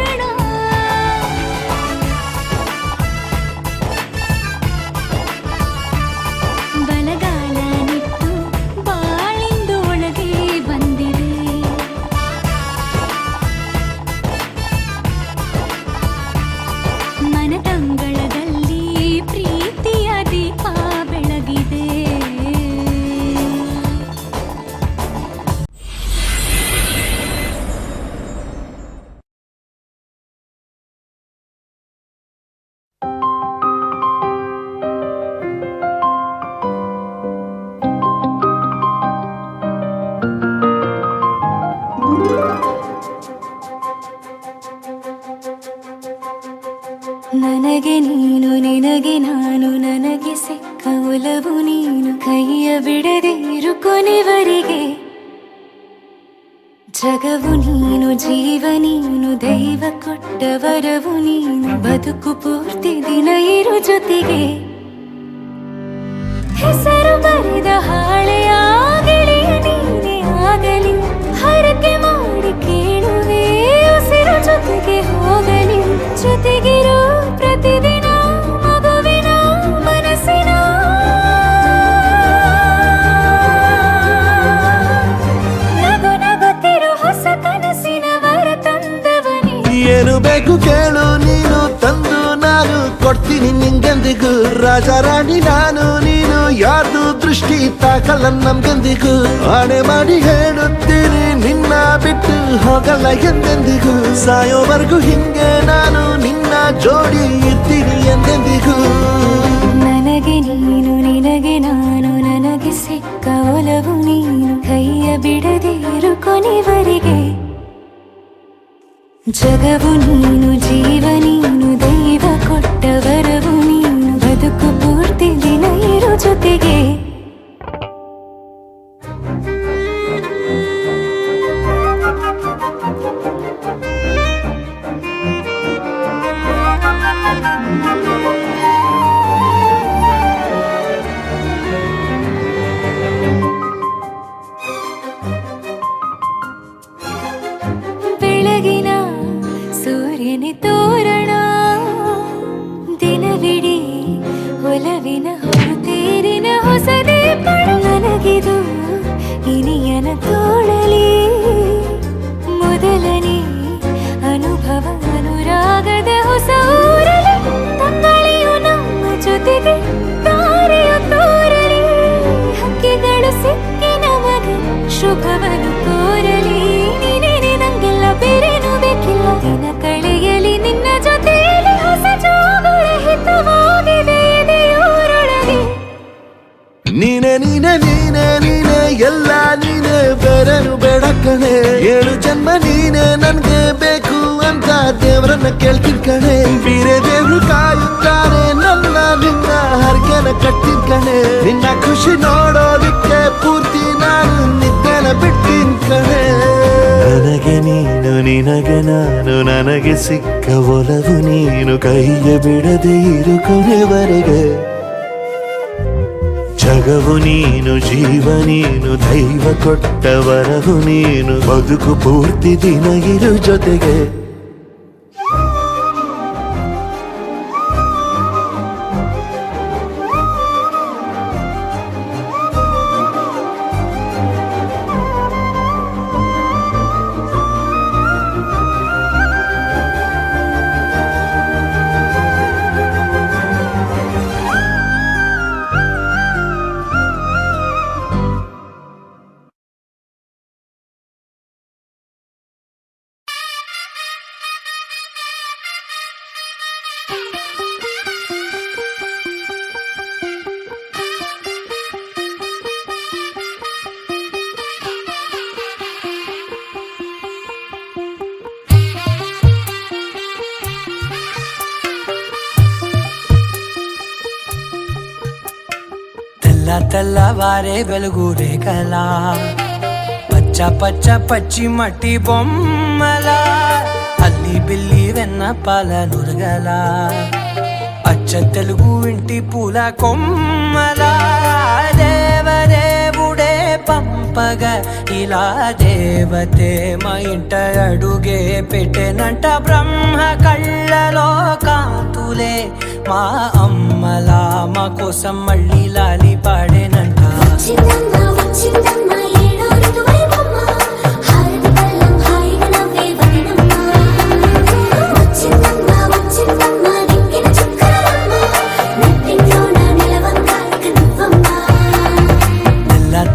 ಬಿಡದೆ ಇರು ಕೊನೆವರೆಗೆ. ಜಗವು ನೀನು, ಜೀವ ನೀನು, ದೈವ ಕೊಟ್ಟ ವರವು ನೀನು, ಬದುಕು ಪೂರ್ತಿ ದಿನ ಇರು ಜೊತೆಗೆ. ಹೆಸರು ಬರೆದ ಹಾಳೆಯ ಗೆಳೆಯ ನೀನೇ ಆಗಲಿ, ಹರಕೆ ಮಾಡಿ ಕೇಳುವೆ ಉಸಿರು ಜೊತೆಗೆ ಹೋಗಲಿ. ಜೊತೆಗಿರೋ ಪ್ರತಿದಿನ ಮಗುವಿನ ಮನಸ್ಸಿನ ನಗು ನಗುತ್ತಿರೋ ಹೊಸ ಕನಸಿನ ವರ ತಂದವನೇ. ಏನು ಬೇಕು ಕೇಳು ನೀನು ತಂದು ನಾನು ಕೊಡ್ತೀನಿ ನಿಂಗೆಂದಿಗೂ. ರಾಜ ರಾಣಿ ನಾನು ನೀನು ಯಾರ್ದು ದೃಷ್ಟಿ ತಾಕಲ್ಲ ನಮ್ಗೆಂದಿಗೂ. ಆಣೆ ಮಾಡಿ ಹೇಳುತ್ತೀನಿ ನಿನ್ನ ಬಿಟ್ಟು ಹೋಗಲ್ಲ ಎಂದೆಂದಿಗೂ. ಸಾಯೋವರೆಗೂ ಹಿಂಗೆ ನಾನು ನಿನ್ನ ಜೋಡಿ ಇರ್ತೀನಿ ಎಂದೆಂದಿಗೂ. ನನಗೆ ನೀನು, ನಿನಗೆ ನಾನು, ನನಗೆ ಸಿಕ್ಕ ಒಲವು ನೀನು, ಕೈಯ ಬಿಡದೆ ಇರು ಕೊನೆವರೆಗೆ. ಜಗವು ನೀನು, ಜೀವ ನೀನು, ದೈವ ಕೊಟ್ಟ ವರವು ನೀನು, ಬದುಕು ಪೂರ್ತಿ ದಿನ ಇರು ಜೊತೆಗೆ. ಬೆಳಗಿನ ಸೂರ್ಯನ ತೋರಣ, ದಿನವಿಡೀ ಒಲವಿನ ಹೊರತೇರಿನ ಹೊಸದೇ ಪಡ. ನನಗಿದು ಇನಿಯನ ತೋಳಲಿ ಮೊದಲನೇ ಅನುಭವ, ಅನುರಾಗದ ಹೊಸ ಊರಲಿ. ತಂಗಳಿಯು ನಮ್ಮ ಜೊತೆಗೆ ತಾರೆಯು ತೋರಲಿ, ಹಕ್ಕಿಗಳು ಸಿಕ್ಕಿ ನಮಗೆ ಶುಭವನ್ನು ಕೋರಲಿ. ನೀನೇನೆ ನಂಗೆಲ್ಲ ಬೇರೇನು ಬೇಕಿಲ್ಲ, ದಿನ ಕಳೆಯಲಿ ನಿನ್ನ ಜೊತೆಯಲ್ಲಿ. ಹೊಸ ಜೋಗುಳ ಹಿತವಾಗಿದೆ ಎದೆಯೂರೊಳಗೆ. ನೀನೆ ನೀನೆ ನೀನೆ ನೀನೆ ಎಲ್ಲ ನೀನೆ, ಬೇರೆನು ಬೇಡ ಕಣೆ. 7 ಜನ್ಮ ನೀನೆ ನನ್ಗೆ ಬೇಕು ಅಂತ ದೇವರನ್ನ ಕೇಳ್ತೀನಿ ಕಣೆ. ಬೇರೆ ದೇವ್ರು ಕಾಯುತ್ತಾರೆ ನನ್ನ ನಿನ್ನ ಹರ್ಗೆನ ಕಟ್ಟಿನ ಕಣೆ. ನಿನ್ನ ಖುಷಿ ನೋಡೋದಿಕ್ಕೆ ಪೂರ್ತಿ ನಾನು ನಿದ್ದೆನ ಬಿಟ್ಟಿನ್ ಕಣೆ. ನನಗೆ ನೀನು, ನಿನಗೆ ನಾನು, ನನಗೆ ಸಿಕ್ಕ ಒಲವು ನೀನು, ಕೈಯ ಬಿಡದೆ ಇರು ಕೊನೆವರೆಗೆ. ಜಗವು ನೀನು, ಜೀವ ನೀನು, ದೈವ ಕೊಟ್ಟ ವರವು ನೀನು, ಬದುಕು ಪೂರ್ತಿ ದಿನ ಇರು ಜೊತೆಗೆ. తెల్లవారే వెలుగు రేఖలా, పచ్చ పచ్చ పచ్చి మట్టి బొమ్మలా, అల్లి బిల్లి వెన్న పాల నురగలా, అచ్చ తెలుగు ఇంటి పూల కొమ్మలా. దేవదేవుడే పంపగా ఇలా దేవతే మా ఇంట అడుగే పెట్టెనంట. బ్రహ్మ కళ్ళలో కాంతులే మా అమ్మలా, మా కోసం మళ్ళీ లాలి పాడేనంట.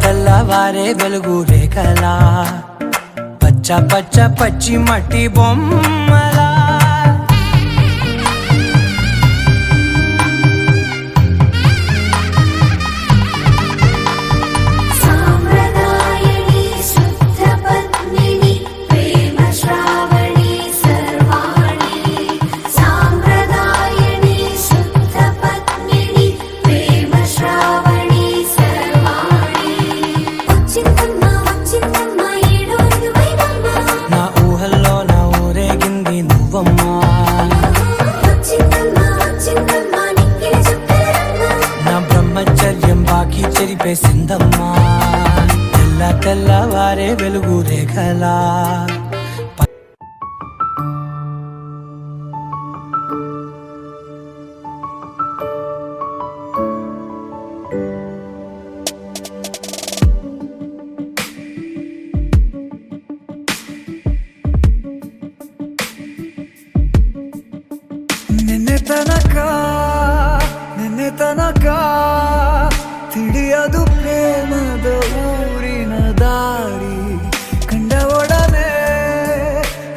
తెల్లవారే వెలుగు రేఖలా, పచ్చ పచ్చ పచ్చి మట్టి బొమ్మలా. శ్రావణి సర్వాణి తెల్లవారే వెలుగు రేఖలా ನಿನ್ನೆ ತನಕ ತಿಳಿಯದು ಪ್ರೇಮದ ಊರಿನ ದಾರಿ ಕಂಡ ಒಡನೆ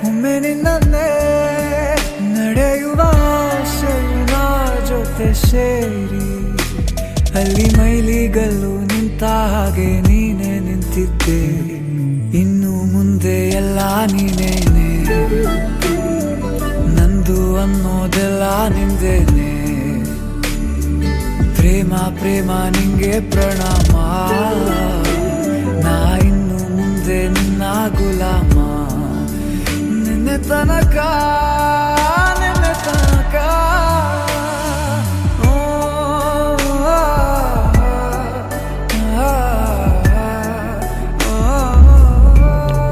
ಒಮ್ಮೆ ನಿನ್ನೇ ನಡೆಯುವ ಆಸೆಯ ಜೊತೆ ಸೇರಿ ಅಲ್ಲಿ ಮೈಲಿಗಲ್ಲು ನಿಂತ ಹಾಗೆ ನೀನೆ ನಿಂತಿದ್ದೆ ಇನ್ನು ಮುಂದೆ ಎಲ್ಲ ನೀನೇನೆ ನಂದು ಅನ್ನೋದೆಲ್ಲ ನಿಂದೇನೆ ಪ್ರೇಮ ಪ್ರೇಮ ನಿಂಗೆ ಪ್ರಣಾಮ ನಾ ಇನ್ನು ಮುಂದೆ ನಿನ್ನ ಗುಲಾಮ ನಿನ್ನೆ ತನಕ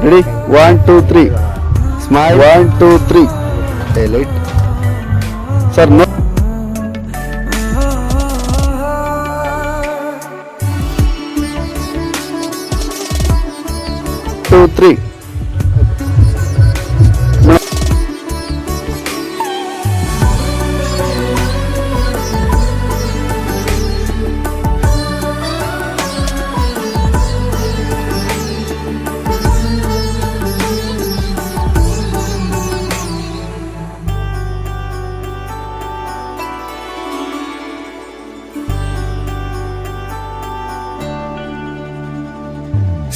Ready? 1, 2, 3. Smile. 1, 2, 3. Highlight. Sir, no. 2, 3. No.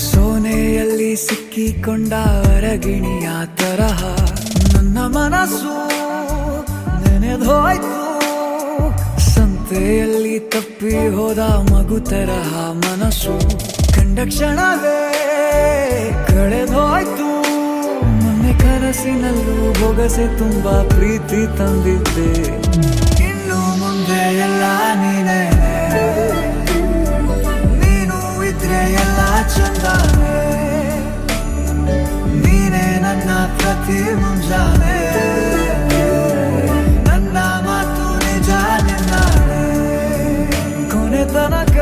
ಸೋನೆಯಲ್ಲಿ ಸಿಕ್ಕಿಕೊಂಡ ಅರಗಿಣಿಯ ತರಹ ನನ್ನ ಮನಸ್ಸು ನೆನೆದೋಯ್ತು ಸಂತೆಯಲ್ಲಿ ತಪ್ಪಿ ಹೋದ ಮಗು ತರಹ ಮನಸ್ಸು ಕಂಡ ಕ್ಷಣವೇ ಕಳೆದೋಯ್ತು ಮೊನ್ನೆ ಕನಸಿನಲ್ಲೂ ಬೊಗಸೆ ತುಂಬಾ ಪ್ರೀತಿ ತಂದಿದ್ದೆ ಇನ್ನು ಮುಂದೆ ಎಲ್ಲ ನೀನೇ ಎಲ್ಲ ಚಂದಾನೆ ನೀನೇ ನನ್ನ ಪ್ರತಿ ಮುಂಜಾನೆ ನನ್ನ ಮಾತು ನಿಜ ನಿನ್ನಾನೆ ಕೊನೆ ತನಕ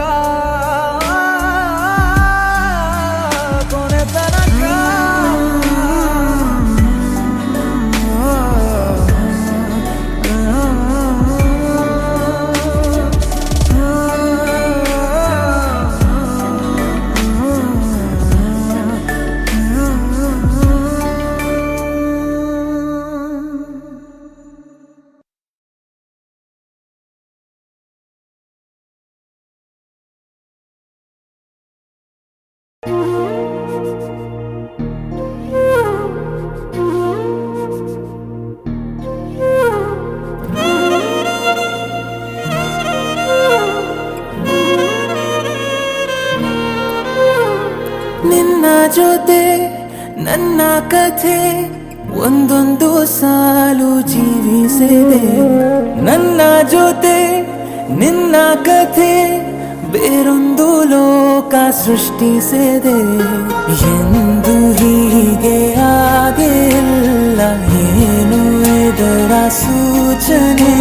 ನಿನ್ನ ಜೊತೆ ನನ್ನ ಕಥೆ ಒಂದೊಂದು ಸಾಲು ಜೀವಿಸಿದೆ ನನ್ನ ಜೊತೆ ನಿನ್ನ ಕಥೆ ಬೇರೊಂದು ಲೋಕ ಸೃಷ್ಟಿಸಿದೆ ಎಂದು ಹೀಗೆ ಆಗಿಲ್ಲ ಏನು ಇದರ ಸೂಚನೆ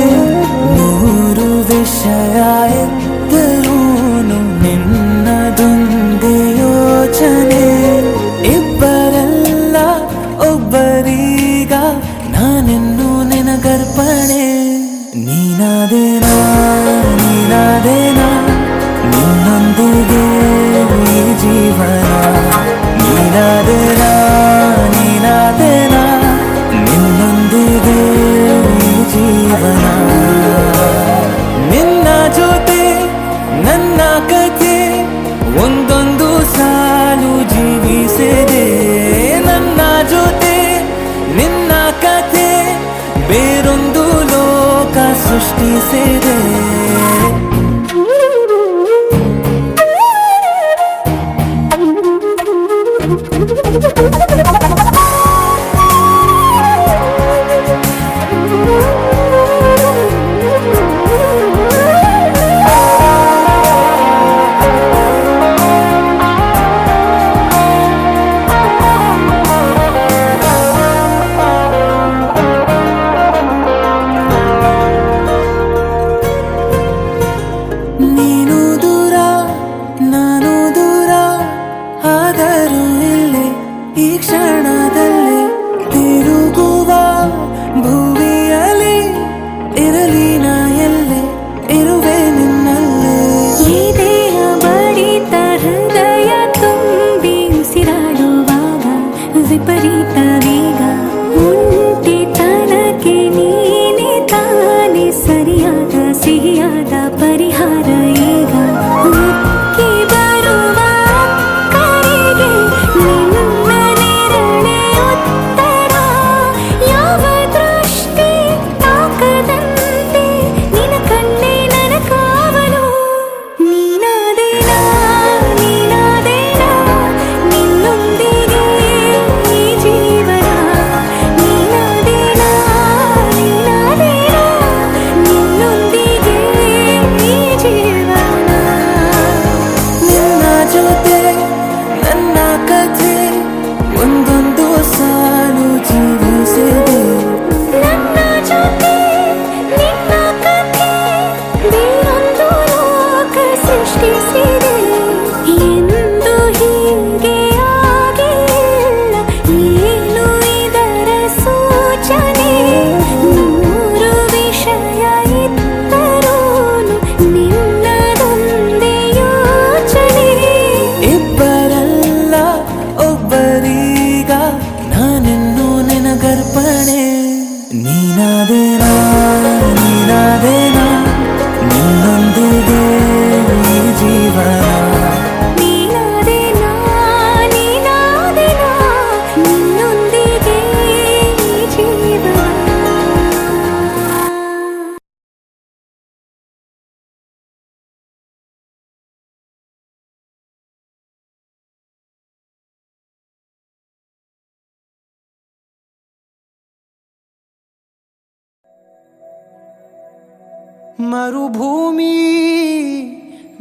ನೂರು ವಿಷಯ ಎತ್ತರೂನು ನಿನ್ನದೊಂದೇ ಯೋಚನೆ ಇಬ್ಬರಲ್ಲ ಒಬ್ಬರೀಗ ನಾನೆನ್ನು ನಿನಗರ್ಪಣೆ ನೀನಾದೇನಾ ನಿನ್ನೊಂದಿಗೆ ಈ ಜೀವನ ನೀನಾದೇನಾ ನಿನ್ನೊಂದಿಗೆ ಈ ಜೀವನ ನಿನ್ನ ಜೊತೆ ನನ್ನ ಕಥೆ ಒಂದೊಂದು ಸಾಲು ಜೀವಿಸಿದೆ ನನ್ನ ಜೊತೆ ನಿನ್ನ ಕಥೆ ಬೇರೊಂದು ಲೋಕ ಸೃಷ್ಟಿಸಿದೆ ಕ್ಷಣದಲ್ಲಿ ತಿರುಗುವ ಭುವಿಯಲ್ಲಿ ಇರಲಿ ನಾ ಎಲ್ಲೆ ಇರುವೆ ನಿನ್ನಲ್ಲೇ. ಎದೆಯ ಬಡಿತ ಹೃದಯ ತುಂಬಿ ಉಸಿರಾಡುವಾಗ ವಿಪರೀತ ವೇಗ ಒಂಟಿತನಕ್ಕೆ ನೀನೆ ತಾನೆ ಸರಿಯಾದ ಸಿಹಿಯಾದ ಪರಿಹಾರ ಈಗ. ಉಕ್ಕಿ ಬರುವ ಕರೆಗೆ ನಿನ್ನ ನೆರಳೆ ಉತ್ತರ. ಯಾವ ದೃಷ್ಟಿ ತಾಕದಂತೆ ನಿನ ಕಣ್ಣೆ ನನ್ನ ಕಾವಲು. ನೀನಾದೇನಾ ನೀನಾದೇನಾ ನಿನ್ನೊಂದಿಗೆ ಈ ಜೀವನ. ನೀನಾದೇನಾ ನೀನಾದೇನಾ ನಿನ್ನೊಂದಿಗೆ ಈ ಜೀವನ. ನಿನ್ನ ಜೊತೆ ನನ್ನ ಕಥೆ ಒಂದೊಂದು ಸಾಲು ಜೀವಿಸಿದೆ. ನನ್ನ ಜೊತೆ ನಿನ್ನ ಕಥೆ ಬೇರೊಂದು ಲೋಕ ಸೃಷ್ಟಿಸಿದೆ. ಎಂದು ಹೀಗೆ ಆಗಿಲ್ಲ ಏನು ಇದರ ಸೂಚನೆ. ನೂರು ವಿಷಯ ಇದ್ದರೂನು ನಿನ್ನದೊಂದೇ ಯೋಚನೆ. ಇಬ್ಬರಲ್ಲ ಒಬ್ಬರೀಗ ನಾನಿನ್ನು ನಿನಗರ್ಪಣೆ. ನೀನಾದೇನಾ ನೀನಾದೇನಾ ನಿನ್ನೊಂದಿಗೆ ಈ ಜೀವನ. ನೀನಾದೇನಾ ನೀನಾದೇನಾ ನಿನ್ನೊಂದಿಗೆ ಈ ಜೀವನ. ಮರುಭೂಮಿ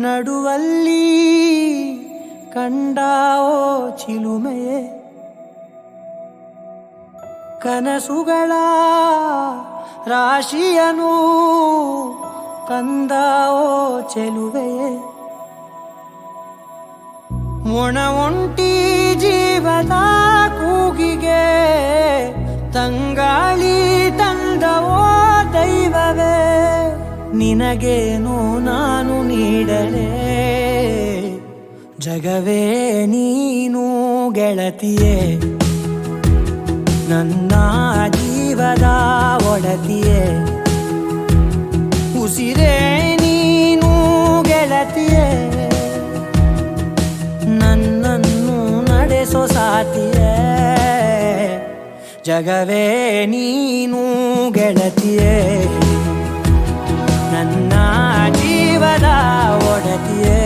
ನಡುವಲ್ಲಿ ಕಂಡಾವೋ ಚಿಲುಮೆಯೇ. ಕನಸುಗಳ ರಾಶಿಯನು ತಂದಾವೋ ಚೆಲುವೆಯೇ. ಒಣ ಒಂಟಿ ಜೀವದ ಕೂಗಿಗೆ ತಂಗಾಳಿ ತಂದವೋ ದೈವವೇ. ನಿನಗೇನು ನಾನು ನೀಡಲೇ ಜಗವೇ ನೀನು ಗೆಳತಿಯೇ. ನನ್ನ ಜೀವದ ಒಡತಿಯೇ ಉಸಿರೇ ನೀನು ಗೆಳತಿಯೇ. ನನ್ನನ್ನು ನಡೆಸೋ ಸಾತಿಯೇ ಜಗವೇ ನೀನು ಗೆಳತಿಯೇ. ನನ್ನ ಜೀವದ ಒಡತಿಯೇ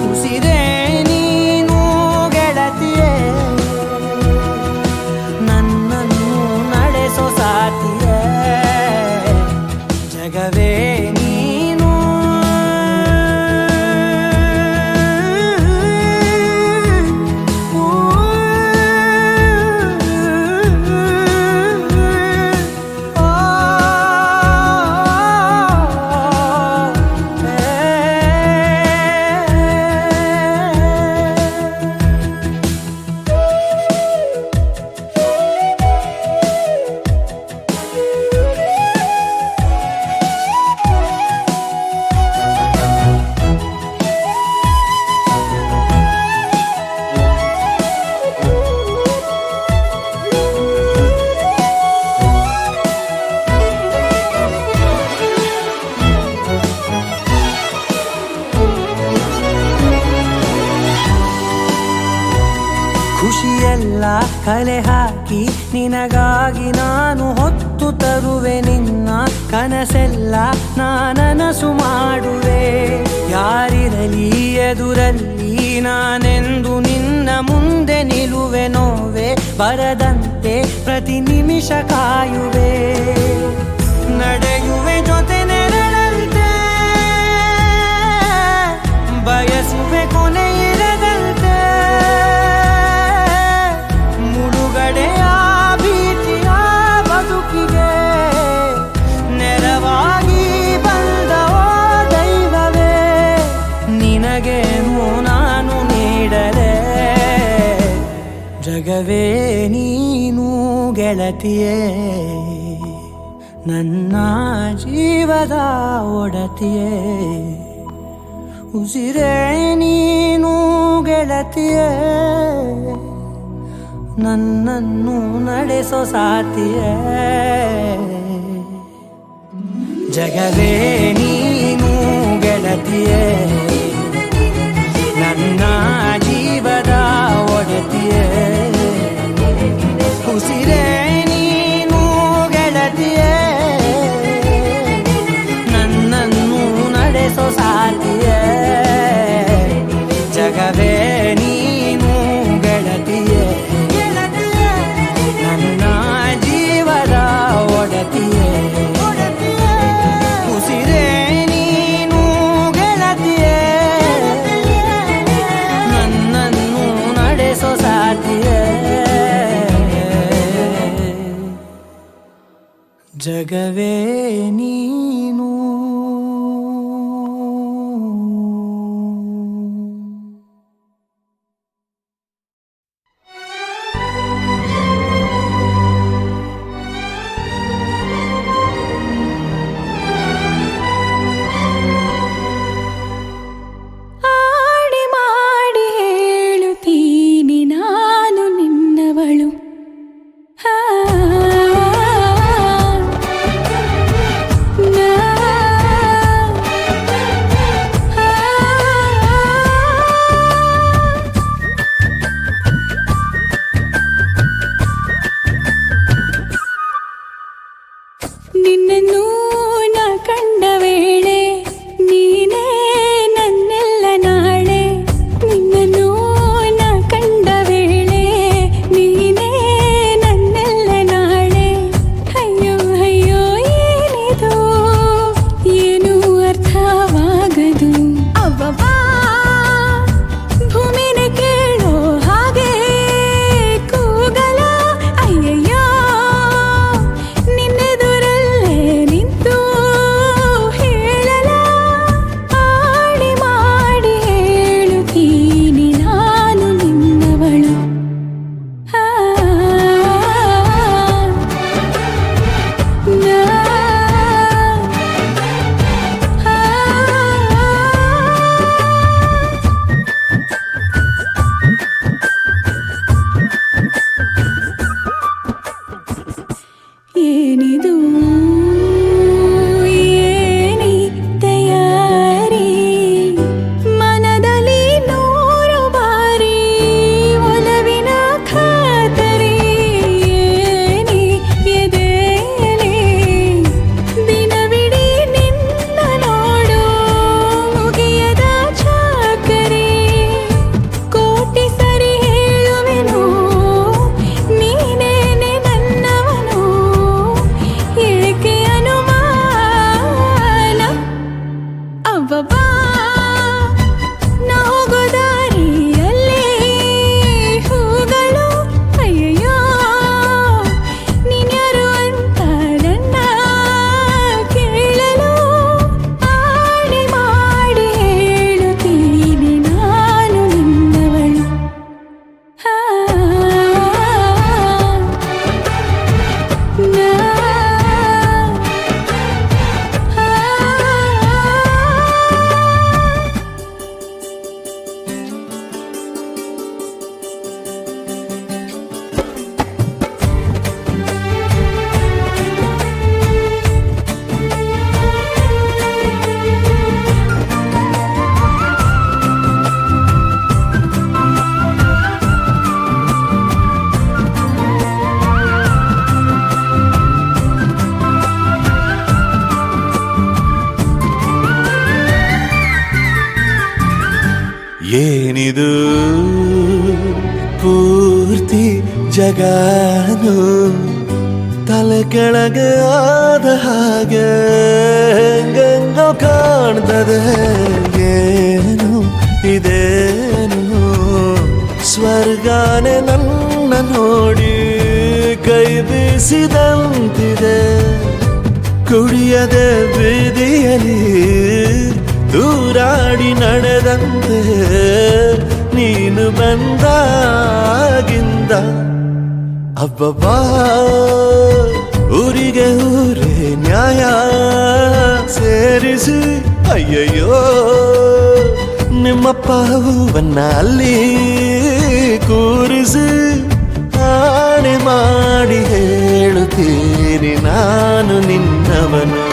ಉಸಿರೇ ನೀನು ಗೆಳತಿಯೇ. ನನ್ನನ್ನು ನಡೆಸೋ ಸಾತಿಯೇ ಜಗವೇ ನೀನು. ಖುಷಿಯೆಲ್ಲ ಕಲೆ ಹಾಕಿ ನಿನಗಾಗಿ ನಾನು ಹೊತ್ತು ತರುವೆ. ನಿನ್ನ ಕನಸೆಲ್ಲ ನಾನನಸು ಮಾಡುವೆ. ಯಾರಿರಲಿ ಎದುರಲ್ಲಿ ನಾನೆಂದು ನಿನ್ನ ಮುಂದೆ ನಿಲ್ಲುವೆ. ನೋವೆ ಬರದಂತೆ ಪ್ರತಿ ನಿಮಿಷ ಕಾಯುವೆ. ನಡೆಯುವೆ ಜೊತೆ ನೆರಳಂತೆ ಬಯಸುವೆ ಕೊನೆ ಇರದಂತೆ. ಮುಳುಗಡೆಯ ಭೀತಿಯ ಬದುಕಿಗೆ ನೆರವಾಗಿ ಬಂದವೋ ದೈವವೇ. ನಿನಗೇನು ನಾನು ನೀಡಲೇ ಜಗವೇ ನೀನು ಗೆಳತಿಯೇ, ನನ್ನ ಜೀವದ ಒಡತಿಯೇ. ಉಸಿರೇ ನೀನು ಗೆಳತಿಯೇ, ನನ್ನನ್ನು ನಡೆಸೋ ಸಾತಿಯೇ. ಜಗವೇ ನೀನು ಗೆಳತಿಯೇ, ನನ್ನ ಜೀವದ ಒಡತಿಯೇ. ಉಸಿರೇ ನೀನು ಗೆಳತಿಯೇ, ನನ್ನನ್ನು ನಡೆಸೋ ಸಾತಿಯೇ. ಜಗವೇ ನೀನು ಗೆಳತಿಯೇ, ನನ್ನ ಜೀವದ ಒಡತಿಯೇ. ಉಸಿರೇ ನೀನು ಗೆಳತಿಯೇ, ನನ್ನನ್ನು ನಡೆಸೋ ಸಾತಿಯೇ. ಜಗವೇ ನೀನು. ಆಡಿ ಮಾಡಿ ಹೇಳುತ್ತೀನಿ ನಾನು ನಿನ್ನವಳು. ನಿನ್ನನ್ನು ನಾ ಕಂಡ ವೇಳೆ ನೀನೇ ನನ್ನೆಲ್ಲ ನಾಳೆ. ನಿನ್ನನ್ನು ನಾ ಕಂಡ ವೇಳೆ ನೀನೇ ನನ್ನೆಲ್ಲ ನಾಳೆ. ಅಯ್ಯೋ ಅಯ್ಯೋ ಏನಿದು ಏನು ಅರ್ಥವಾಗದು. ಅವ್ವವ್ವ ಭೂಮಿನ ಕೇಳೋ ಹಾಗೆ ಕೂಗಲ. ಅಯ್ಯಯ್ಯೋ ನಿನ್ನೆದುರಲ್ಲೇ ನಿಂತು ಹೇಳಲ. ಆಡಿ ಮಾಡಿ ಹೇಳುತ್ತೀನಿ ನಾನು ನಿನ್ನವಳು. ಏನಿದು ಏನಿ ತಯಾರಿ ಮನದಲ್ಲಿ ನೂರು ಬಾರಿ ಒಲವಿನ ಖಾತರಿ. ಏನಿ ಎದೆಯಲ್ಲಿ ದಿನವಿಡೀ ನಿನ್ನ ನೋಡು ಮುಗಿಯದ ಚಾಕರಿ. ಕೋಟಿ ಸರಿ ಹೇಳುವೆನು ನೀನೇನೆ ನನ್ನವನು. ಏಕೆ ಅನುಮಾನ. ಅವ್ವವ್ವ ನಾ ಹೋಗೋ ದಾರಿಯಲ್ಲಿ ಹೂಗಳು. ಅಯ್ಯಯ್ಯೋ ನೀನ್ಯಾರು ಅಂತ ನನ್ನ ಕೇಳಲು. ಆಡಿ ಮಾಡಿ ಹೇಳುತ್ತೀನಿ ನಾನು ನಿನ್ನವಳು. ಏನಿದು ಪೂರ್ತಿ ಜಗಾನು ತಲೆ ಕೆಳಗೆ ಆದ ಹಾಗೆ ಹೆಂಗೆಂಗೋ ಕಾಣ್ತದೆ. ಏನು ಇದೇನು ಸ್ವರ್ಗಾನೆ ನನ್ನ ನೋಡಿ ಕೈ ಬೀಸಿದಂತಿದೆ. ಕುಡಿಯದೆ ಬೀದಿಯಲ್ಲಿ ದೂರಾಡಿ ನಡೆದಂತೆ ನೀನು ಬಂದಾಗಿಂದ ಅಂದ ಅಬ್ಬಬ್ಬಾ ಊರಿಗೆ ಊರೇ ನ್ಯಾಯ ಸೇರಿಸಿ ಅಯ್ಯಯ್ಯೋ ನಿಮ್ಮಪ್ಪ ಹೂವನ್ನ ಅಲ್ಲಿ ಕೂರಿಸಿ ಆಣೆ ಮಾಡಿ ಹೇಳುತ್ತೀನಿ ನಾನು ನಿನ್ನವನು.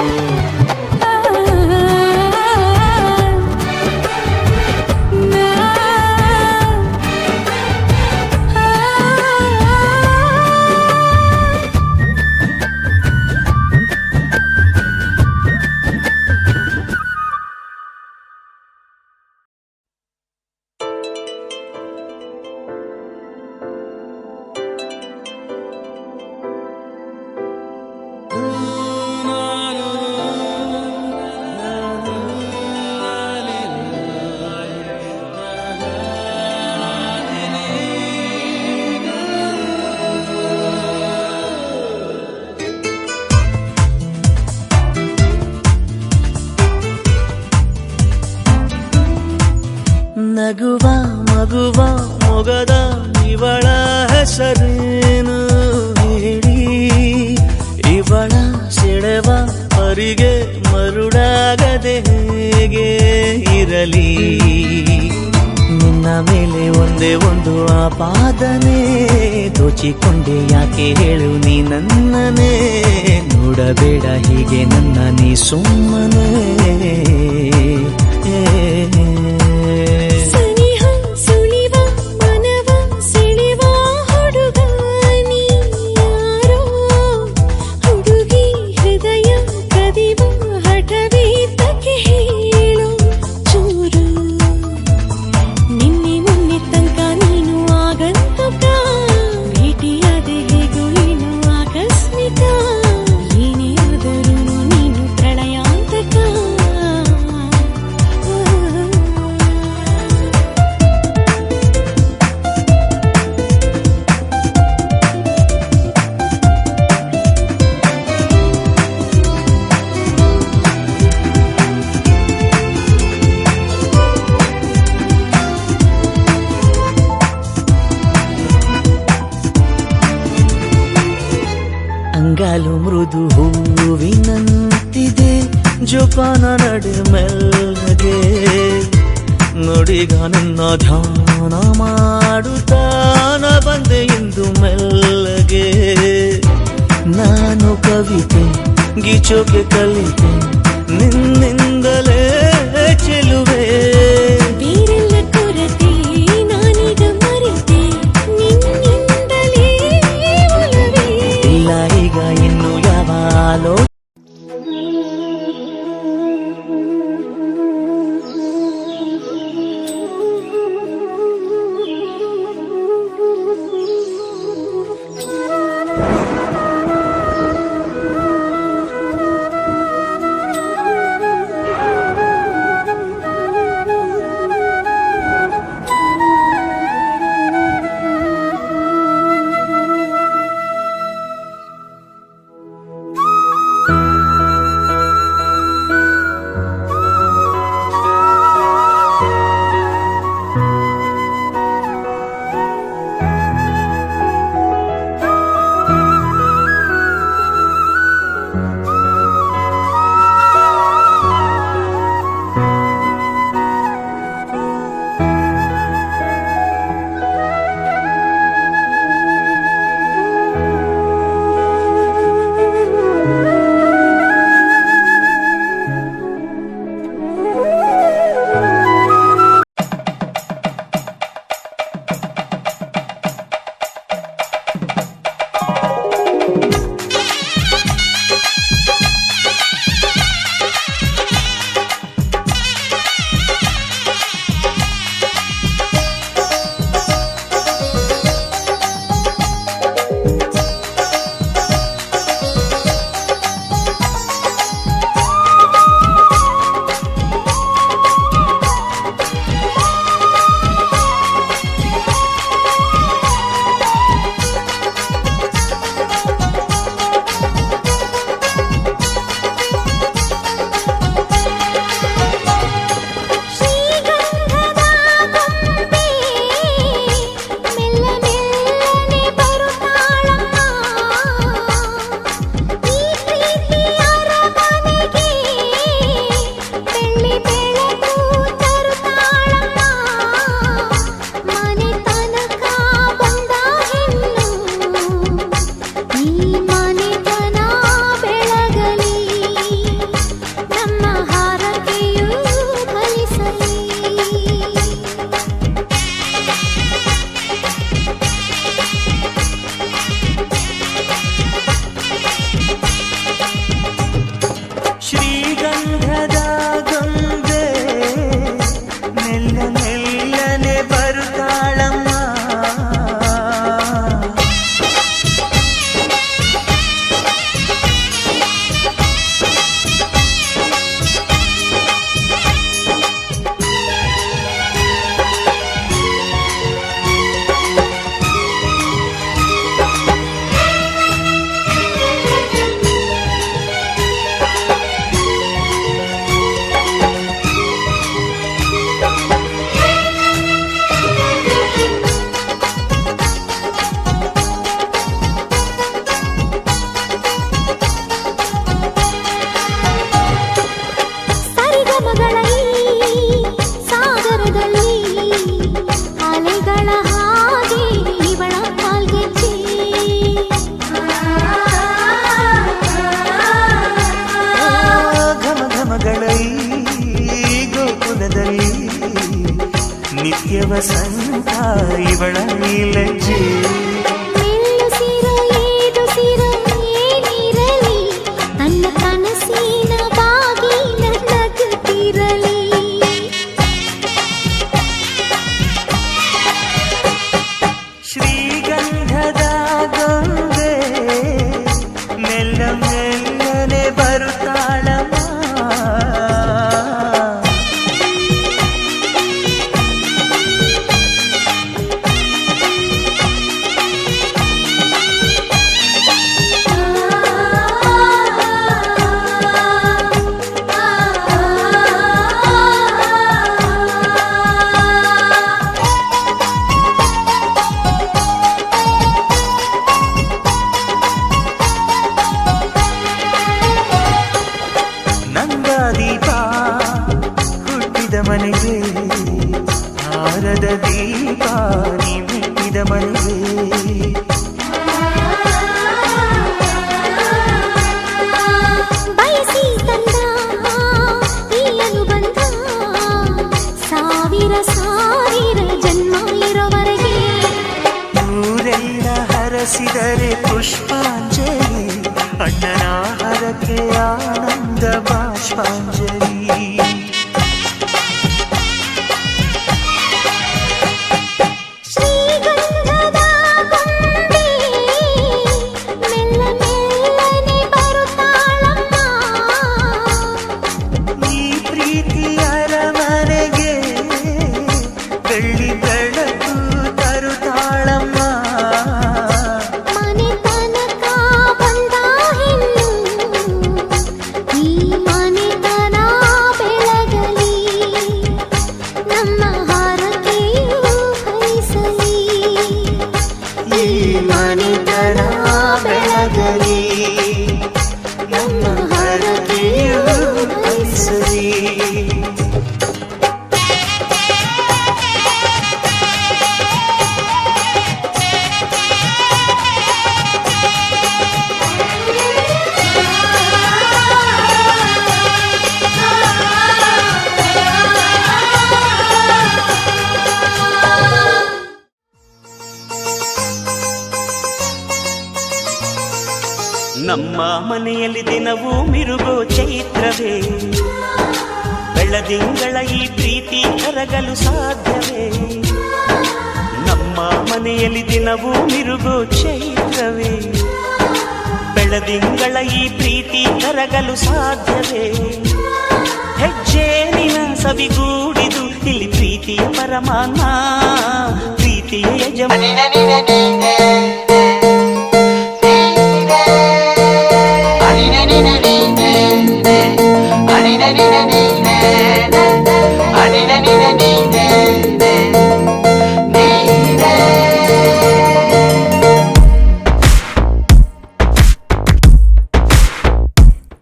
ನಗುವ ಮಗುವ ಮೊಗದ ಇವಳ ಹೆಸರೇನು ಹೇಳಿ, ಇವಳ ಸೆಳೆವ ಪರಿಗೆ ಮರುಳಾಗದೆ ಹೇಗೆ ಇರಲಿ, ನಿನ್ನ ಮೇಲೆ ಒಂದೇ ಒಂದು ಆಪಾದನೆ ದೋಚಿಕೊಂಡೆ ಯಾಕೆ ಹೇಳು ನೀ ನನ್ನನೇ, ನೋಡಬೇಡ ಹೀಗೆ ನನ್ನ ನೀ ಸುಮ್ಮನೆ. ಅಂಗಾಲು ಮೃದು ಹೂವಿನಂತಿದೆ ಜೋಪಾನ ನಡೆ ಮೆಲ್ಲಗೆ, ನುಡಿಗ ನನ್ನ ಧ್ಯಾನ ಮಾಡುತ್ತಾನ ಬಂದೆ ಇಂದು ಮೆಲ್ಲಗೆ, ನಾನು ಕವಿತೆ ಗೀಚೋಕೆ ಕಲಿತೆ ನಿನ್ನಿಂದಲೇ ಚೆಲುವೆ, ಇಲ್ಲ ಈಗ ಇನ್ನು ಯಾವಾಲೋ ವಸಂತ ಇವಳ ಈ ಲಜ್ಜೆ. ಮೆಲ್ಲುಸಿರ ಏದುಸಿರ ಏನಿರಲಿ ನನ್ನ ಕನಸಿನ ಬಾಗಿಲ ನಗುತ್ತಿರಲಿ. ಶ್ರೀಗಂಧದ ಗೊಂಬೆ ಮೆಲ್ಲ ಮೆಲ್ಲನೆ ಬರುತ್ತಾಳಮ್ಮ. ನಂದಾದೀಪ ಹುಟ್ಟಿದ ಮನೆಗೆ ಹಾರದ ದೀಪ ನೀ ಮೆಟ್ಟಿದ ಮನೆಗೆ. ಬಯಸಿ ತಂದ ಈ ಅನುಬಂಧ ಸಾವಿರ ಸಾವಿರ ಜನ್ಮ ಇರೋವರೆಗೆ. ಊರೆಲ್ಲ ಹರಸಿದರೆ ಪುಷ್ಪಾಂಜಲಿ ಅಣ್ಣನ ಹರಕೆ ಆನಂದ ಬಾಷ್ಪಾಂಜಲಿ. ಶ್ರೀಗಂಧದ ಗೊಂಬೆ ಮೆಲ್ಲ ಮೆಲ್ಲನೆ ಬರುತ್ತಾಳಮ್ಮ. ಈ ಪ್ರೀತಿಯ ಅರಮನೆಗೆ ಬೆಳ್ಳಿ ಬೆಳಕು ತರುತ್ತಾಳಮ್ಮ. ಮನೆ ತನಕ ಬಂದ ಹೆಣ್ಣು ಈ ಮನೆತನ ಬೆಳಗಲಿ ನಮ್ಮ ಹಾರಕೆಯು ಫಲಿಸಲಿ. ಈ ಮನೆತನ ಬೆಳಗಲಿ ನಮ್ಮ ಹರಕೆಯು ಫಲಿಸಲಿ. ನಮ್ಮ ಮನೆಯಲ್ಲಿ ದಿನವೂ ಮಿರುಗೋ ಚೈತ್ರವೇ, ಬೆಳದಿಂಗಳ ಈ ಪ್ರೀತಿ ಕರಗಲು ಸಾಧ್ಯವೇ? ನಮ್ಮ ಮನೆಯಲ್ಲಿ ದಿನವೂ ಮಿರುಗೋ ಚೈತ್ರವೇ, ಬೆಳದಿಂಗಳ ಈ ಪ್ರೀತಿ ಕರಗಲು ಸಾಧ್ಯವೇ? ಹೆಜ್ಜೇನಿನ ಸವಿಗೂಡಿದು ಇಲ್ಲಿ ಪ್ರೀತಿಯ ಪರಮಾನ, ಪ್ರೀತಿಯ ಯಜಮಾನ.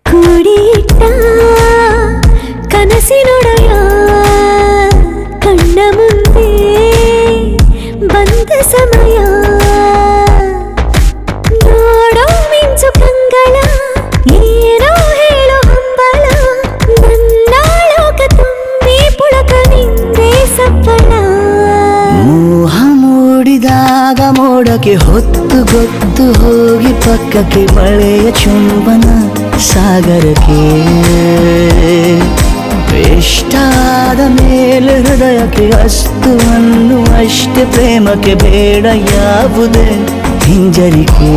ಕೂಡಿಟ್ಟ ಕನಸಿನೊಡೆಯ ಕಣ್ಣ ಮುಂದೆ ಬಂದ ಸಮಯ, ನೋಡೋ ಮಿಂಚು ಕಂಗಳ ಏನೋ ಹೇಳೋ ಹಂಬಲ, ನನ್ನ ಲೋಕ ತುಂಬಿ ಪುಳಕ ನಿಂದೆ ಸಪ್ಪಳ. ಮೋಹ ಮೂಡಿದಾಗ ಮೋಡಕ್ಕೆ ಹೊತ್ತು ಗೊತ್ತು ಹೋಗಿ ಪಕ್ಕಕ್ಕೆ ಮಳೆಯ ಚುಂಬನ ಸಾಗರಕ್ಕೆ. ಇಷ್ಟಾದ ಮೇಲೆ ಹೃದಯಕ್ಕೆ ಅಸ್ತು ಅನ್ನು ಅಷ್ಟೇ, ಪ್ರೇಮಕ್ಕೆ ಬೇಡ ಯಾವುದೇ ಹಿಂಜರಿಕೆ.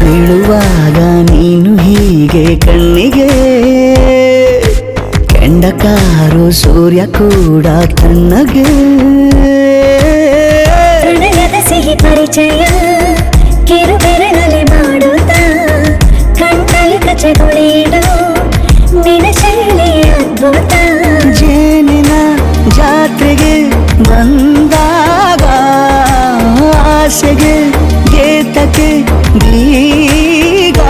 ಬೀಳುವಾಗ ನೀನು ಹೀಗೆ ಕಣ್ಣಿಗೆ, ಕೆಂಡಕಾರು ಸೂರ್ಯ ಕೂಡ ತನ್ನಗೆ. ಪ್ರಣಯದ ಸಿಹಿ ಪರಿಚಯ ಕಿರುಬೆರಳಲ್ಲಿ ಮಾಡುತ್ತಾ ಕಣ್ಣಲ್ಲಿ ಕಚಗುಳಿಡು ನಿನ್ನ ಶೈಲಿ ಅದ್ಭುತ. ಏತಕ್ಕೆ ಈಗ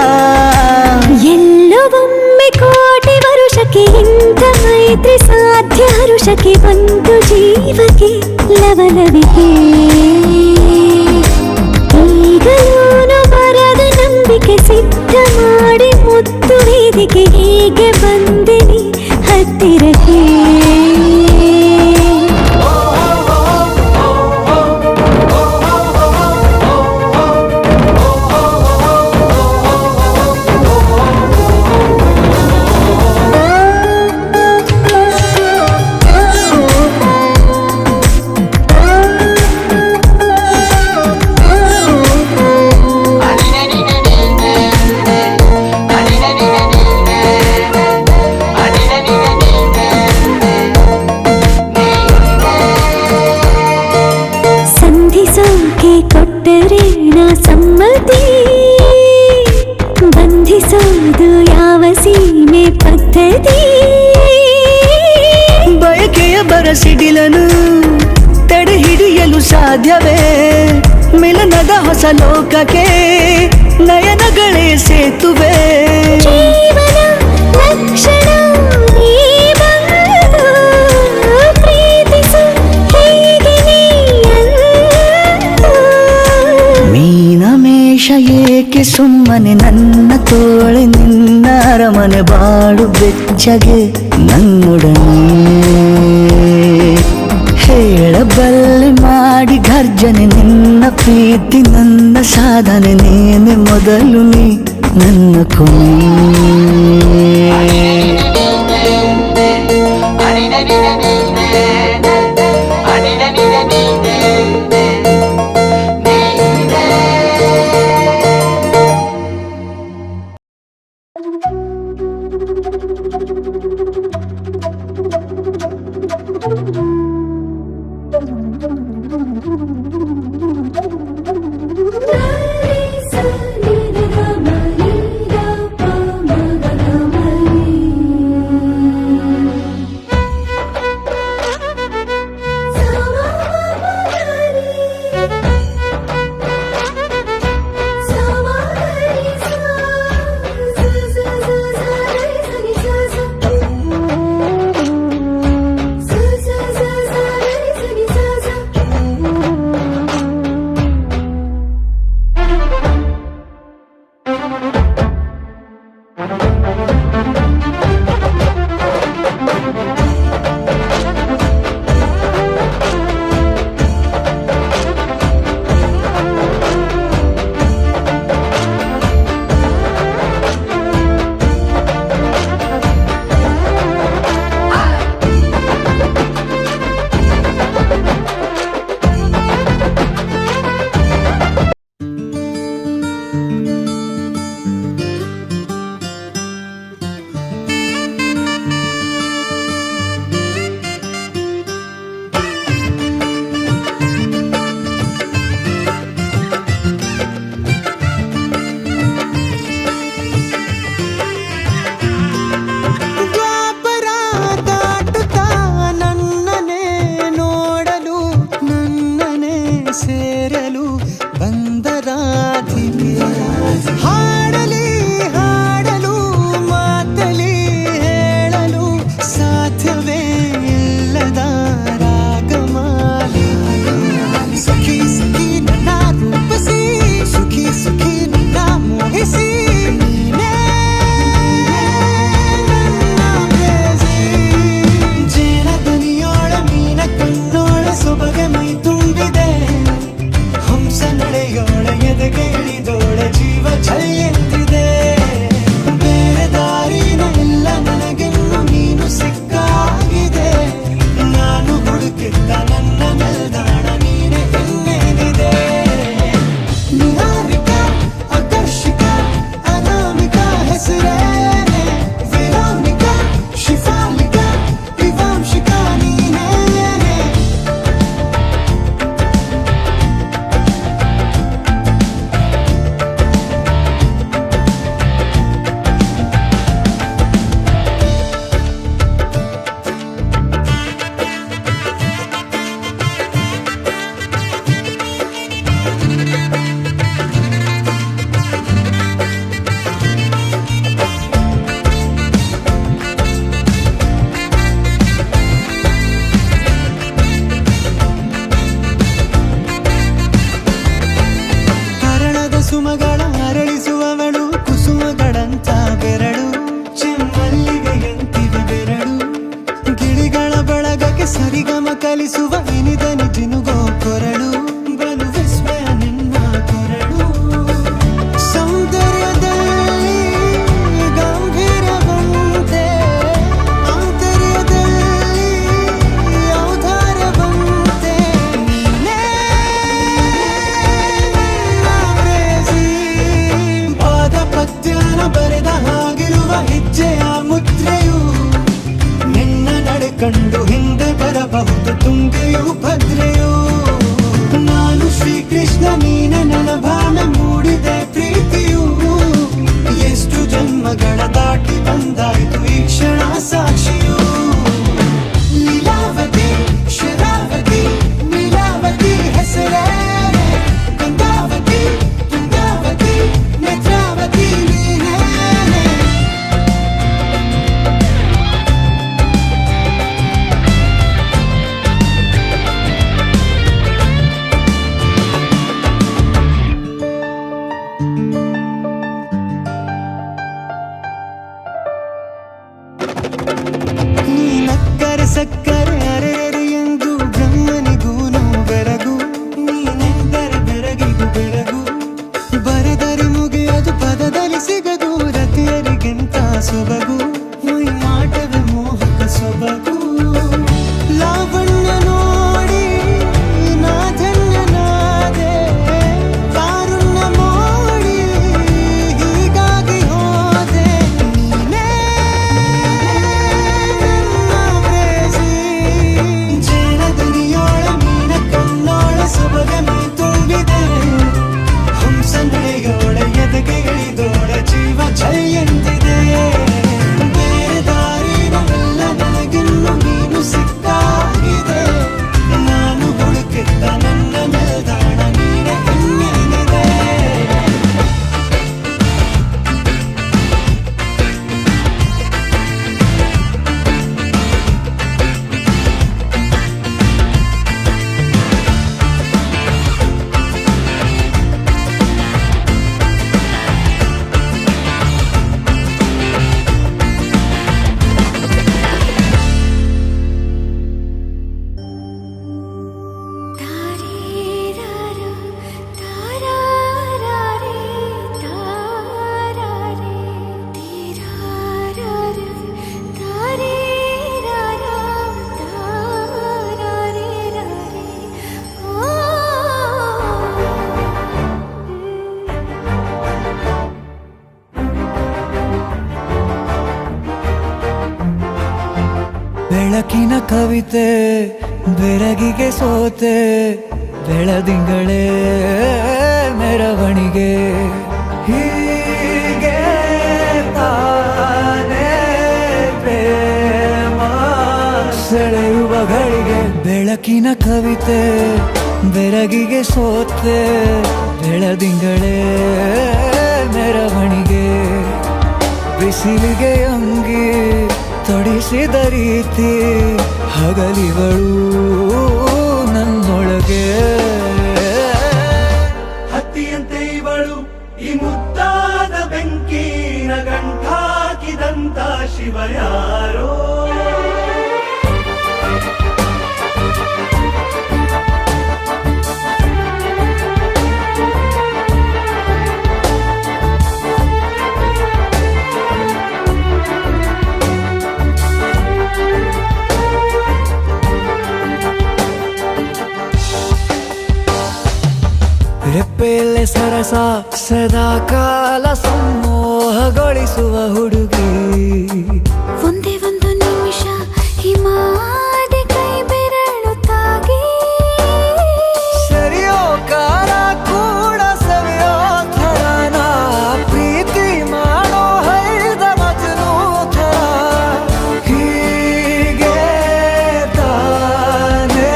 ಎಲ್ಲೋ ಒಮ್ಮೆ ಕೋಟಿ ವರುಷಕ್ಕೆ ಇಂಥ ಮೈತ್ರಿ ಸಾಧ್ಯ ಹರುಷಕ್ಕೆ ಒಂದು ಜೀವಕ್ಕೆ ಲವಲವಿಕೆ ಈಗಲೂನು ಬರದ ನಂಬಿಕೆ ಸಿದ್ಧ ಮಾಡಿ ಮುತ್ತು ವೇದಿಕೆ ಹೀಗೆ ಬಂದಿನಿ ಹತ್ತಿರಕ್ಕೆ ಸಂಧಿಸೋಕೆ ಕೊಟ್ಟರೆ ನಾ ಸಮ್ಮತಿ ಬಂಧಿಸೋದು ಯಾವ ಸೀಮೆ ಪದ್ಧತಿ ಬಯಕೆಯ ಬರಸಿಡಿಲನು ತಡೆ ಹಿಡಿಯಲು ಸಾಧ್ಯವೇ ಮಿಲನದ ಹೊಸ ಲೋಕಕ್ಕೆ ನಯನಗಳೇ ಸೇತುವೆ ಜೀವನ ಲಕ್ಷಣ ನೀ ಬಂದು ಪ್ರೀತಿಸು ಹೀಗೆ ನೀ ಅಂದು. ಮೀನಮೇಷ ಏಕೆ ಸುಮ್ಮನೆ ನನ್ನ ತೋಳೆ ನಿನ್ನ ಅರಮನೆ ಬಾಳು ಬೆಚ್ಚಗೆ ನನ್ನೊಡನೆ ಹೇಳಬಲ್ಲೆ ಮಾಡಿ ಘರ್ಜನೆ ನಿನ್ನ ಪ್ರೀತಿ ನನ್ನ ಸಾಧನೆ ನೇನೆ ಮೊದಲು ನೀ ನನ್ನ ಕೊನೆ ಕಲಿಸುವ ಇನಿದನಿ ಜಿನುಗೋ ಕೊರಳು ಬಲು ವಿಸ್ಮಯ ನಿನ್ನ ಕೊರಳು ಸೌಂದರ್ಯದಲ್ಲಿ ಗಂಭೀರವಂತೆ ಆಂತರ್ಯದಲ್ಲಿ ಔದಾರ್ಯವಂತೆ ನೀನೇ ನನ್ನ ಪ್ರೇಯಸಿ. ಪಾದ ಪದ್ಯನ ಬರೆದ ಹಾಗಿರುವ ಹೆಜ್ಜೆಯ ಮುದ್ರೆಯು ನಿನ್ನ ನಡೆ ಕಂಡು ಹಿಂದೆ ಬರಬಹುದು ತುಂಗೆಯು ಭದ್ರೆಯು. ನಾನು ಶ್ರೀಕೃಷ್ಣ ನೀನೆ ನನ್ನ ಭಾವನೆ ಮೂಡಿದೆ ಪ್ರೀತಿಯು. ಎಷ್ಟು ಜನ್ಮಗಳ ದಾಟಿ ಬಂದಾಯ್ತು ಈ ಕ್ಷಣ ಸಾಕ್ಷಿಯು. ಲೀಲಾವತಿ ಶರಾವತಿ ನೀಲಾವತಿ ಹೆಸರೇ ಗಂಗಾವತಿ ತುಂಗಾವತಿ ನೇತ್ರಾವತಿ ನೀನೇ. ನೀನಕ್ಕರೆ ಸಕ್ಕರೆ ಅರೆರೆ ಎಂದು ಬ್ರಹ್ಮನಿಗೂನು ಬೆರಗು. ನೀನೆಂದರೆ ಬೆರಗಿಗೂ ಬೆರಗು ಬರೆದರೆ ಮುಗಿಯದು ಪದದಲ್ಲಿ ಸಿಗದು. ರತಿಯರಿಗಿಂತ ಸೊಬಗು ಮೈ ಮಾಟವೇ ಮೋಹಕ ಸೊಬಗು. ಲಾವಣ್ಯ ನೋಡಿ ನಾ ಧನ್ಯನಾದೆ ಕಾರುಣ್ಯ ಮೋಡಿ ಹೀಗಾಗಿ ಹೋದೆ. ನೀನೇ ನನ್ನ ಪ್ರೇಯಸಿ. ಜೇನದನಿಯೋಳ ಮೀನ ಕಣ್ಣೋಳ ಸೊಬಗ ಮೈ ತುಂಬಿದೆ. ಹಂಸ ನಡೆಯೋಳ ಎದೆಗೆ ಇಳಿದೋಳ ಜೀವ ಛೈ ಎಂದಿದೆ. ಬೇರೆ ದಾರಿನವೆಲ್ಲ ನನಗಿನ್ನು ನೀನು ಸಿಕ್ಕಾಗಿದೆ. ನಾನು ಹುಡುಕಿದ್ದ ನನ್ನ ನಿಲ್ದಾಣ ನೀನೆ ಇನ್ನೇನಿದೆ. ತಾರೀರಾರು ತಾರಾರಾರೆ ತಾರಾರೆ ತೀರಾರಾರು ತಾರೀರಾರು ತಾರಾರೆ ರಾರೆ ಓ. ಬೆಳಕಿನ ಕವಿತೆ ಬೆರಗಿಗೆ ಸೋತೆ ಬೆಳದಿಂಗಳೇ ಮೆರವಣಿಗೆ ಹೀಗೆ ತಾನೇ ಪ್ರೇಮ ಸೆಳೆಯುವ ಗಳಿಗೆ. ಬೆಳಕಿನ ಕವಿತೆ ಬೆರಗಿಗೆ ಸೋತೆ ಬೆಳದಿಂಗಳೇ ಮೆರವಣಿಗೆ ಬಿಸಿಲಿಗೆ ಅಂಗಿ ತೊಡಿಸಿದ ರೀತಿ ಹಗಲಿಗಳು ನನ್ನೊಳಗೆ. ಹತ್ತಿಯಂತೆ ಇವಳು ಈ ಮುದ್ದಾದ ಬೆಂಕಿನ ಗಂಟಾಕಿದಂತ ಶಿವ ಯಾರೋ. ರೆಪ್ಪೆಯಲ್ಲೇ ಸರಸ ಸದಾ ಕಾಲ ಸಂಮೋಹಗೊಳಿಸುವ ಹುಡುಗಿ. ಒಂದೇ ಒಂದು ನಿಮಿಷ ಹಿಮಾದಿ ಕೈ ಬೆರಳು ತಾಗಿ ಸರಿಯೋ ಕಾಲ ಕೂಡ ಸವಿಯೋ ಥರನ ಪ್ರೀತಿ ಮಾಡೋ ಹೈದ ಮಜನು ಥರ. ಹೀಗೆ ತಾನೇ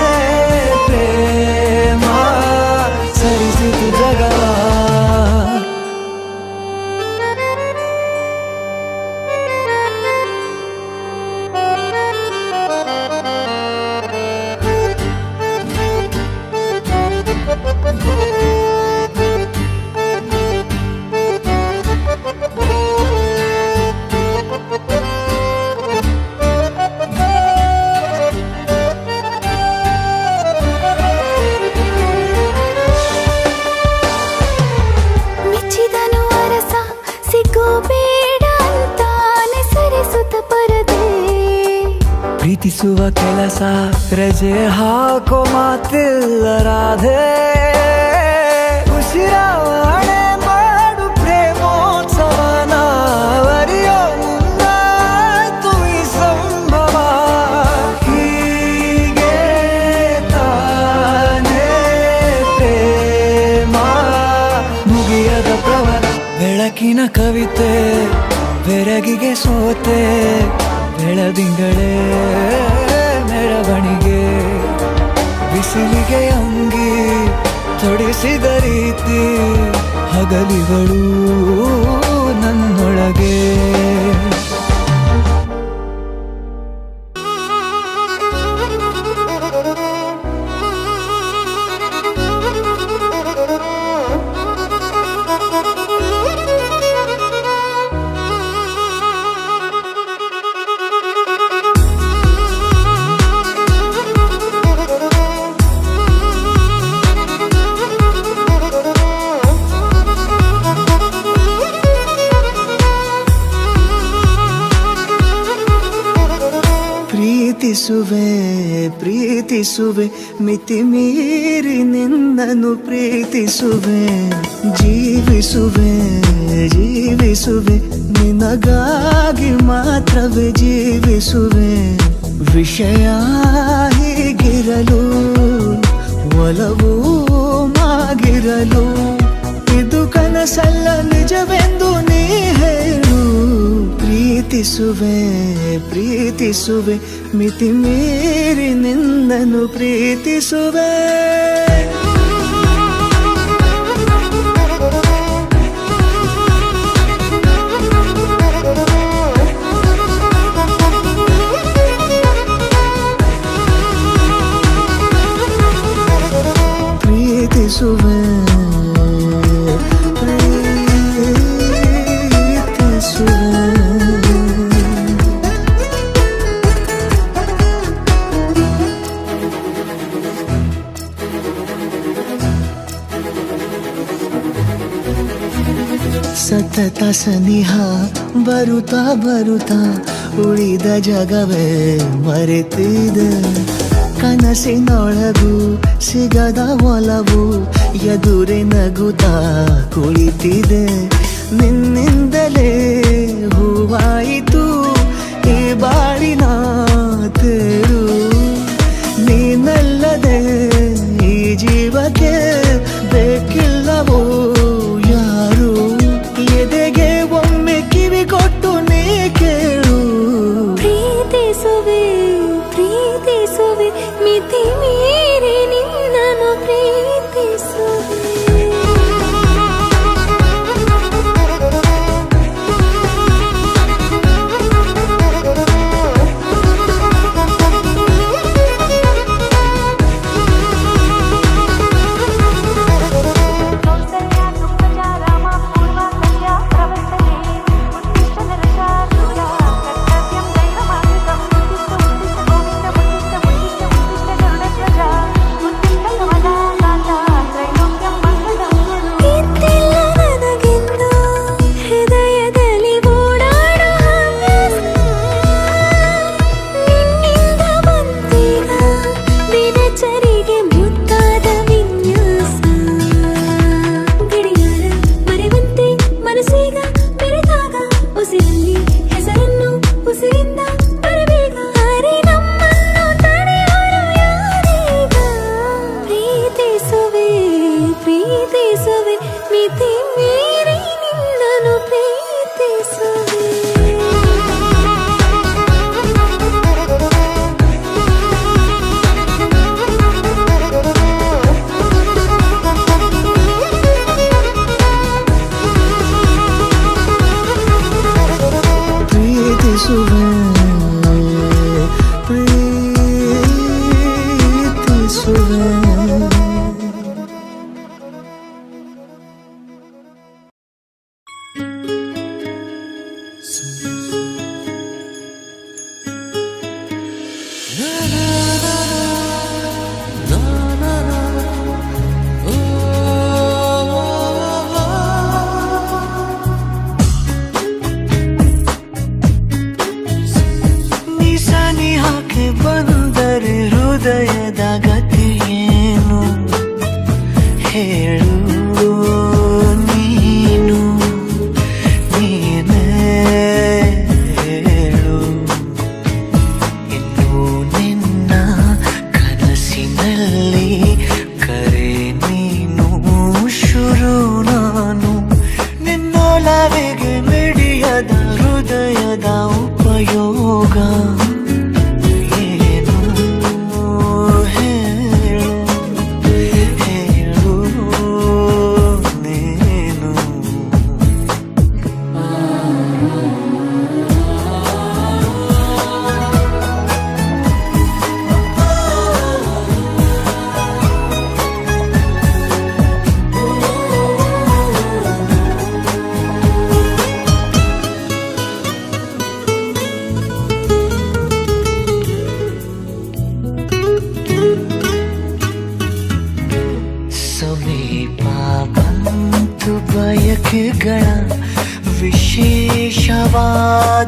ಪ್ರೇಮ ಸರಿಸಿತು ಜಗವ. ಪ್ರೀತಿಸುವ ಕೆಲಸ ರಜೆ ಹಾಕೋ ಮಾತಿಲ್ಲ ರಾಧೆ ಉಸಿರಾವಣೆ ಮಾಡು ಪ್ರೇಮೋತ್ಸವನ ಅರಿಯೋ ಮುಂದಾಯ್ತು ಈ ಸಂಭವ ಹೀಗೆ ತಾನೇ ಪ್ರೇಮ ಮುಗಿಯದ ಪ್ರವರ ಬೆಳಕಿನ ಕವಿತೆ ಬೆರಗಿಗೆ ಸೋತೆ ಬೆಳದಿಂಗಳೇ ಮೆರವಣಿಗೆ ಬಿಸಿಲಿಗೆ ಅಂಗಿ ತೊಡಿಸಿದ ರೀತಿ ಹಗಲಿಗಳು ನನ್ನೊಳಗೆ ಪ್ರೀತಿಸುವೆ ಪ್ರೀತಿಸುವೆ ಮಿತಿ ಮೀರಿ ನಿನ್ನನ್ನು ಪ್ರೀತಿಸುವೆ ಜೀವಿಸುವೆ ಜೀವಿಸುವೆ ನಿನಗಾಗಿ ಮಾತ್ರವೇ ಜೀವಿಸುವೆ ವಿಷಯ ಹೀಗಿರಲು ಒಲವು ಮಾಗಿರಲು ಇದು ಕನಸಲ್ಲ ನಿಜವೆಂದು ನೀ ಹೇಳು ಪ್ರೀತಿಸುವೆ ಪ್ರೀತಿಸುವೆ ಮಿತಿ ಮೀರಿ ನಿನ್ನನ್ನು ಪ್ರೀತಿಸುವೆ ಪ್ರೀತಿಸುವೆ ಸತತ ಸನಿಹ ಬರುತ್ತಾ ಬರುತ್ತಾ ಉಳಿದ ಜಗವೇ ಮರೆತಿದೆ ಕನಸಿನೊಳಗೂ ಸಿಗದ ಒಲವು ಎದುರೆ ನಗುತ್ತಾ ಕುಳಿತಿದೆ ನಿನ್ನಿಂದಲೇ ಹೂವಾಯಿತು ಈ ಬಾಳಿನ ತೇರು ನೀನಲ್ಲದೆ ಈ ಜೀವಕ್ಕೆ ಬೇಕಿಲ್ಲವೋ ಯಾರು ಎದೆಗೆ ಒಮ್ಮೆ ಕಿವಿ ಕೊಟ್ಟು ನೀ ಕೇಳು ಪ್ರೀತಿಸುವೆ ಪ್ರೀತಿಸುವೆ ಮಿತಿ ಮೀರಿ ನಿನ್ನನ್ನು ಪ್ರೀತಿಸುವೆ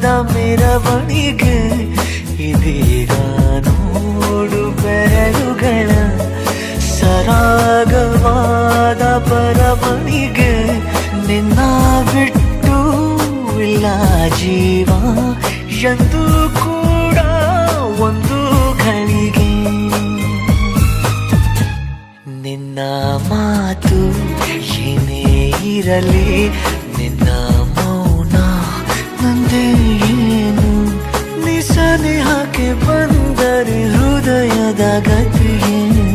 ಪ್ರೇಮದ ಮೆರವಣಿಗೆ ಇದೀಗ ನೋಡು ಬೆರಳುಗಳ ಸರಾಗವಾದ ಬರವಣಿಗೆ ನಿನ್ನ ಬಿಟ್ಟು ಇಲ್ಲ ಜೀವ ಎಂದು ಕೂಡ ಒಂದು ಘಳಿಗೆ ನಿನ್ನ ಮಾತು ಏನೇ ಇರಲಿ ನಿನ್ನ ಮೌನ ನಂದೇ ಏನು ನಿಸನಿಹಕ್ಕೆ ಬಂದರೆ ಹೃದಯದ ಗತಿಯೇನು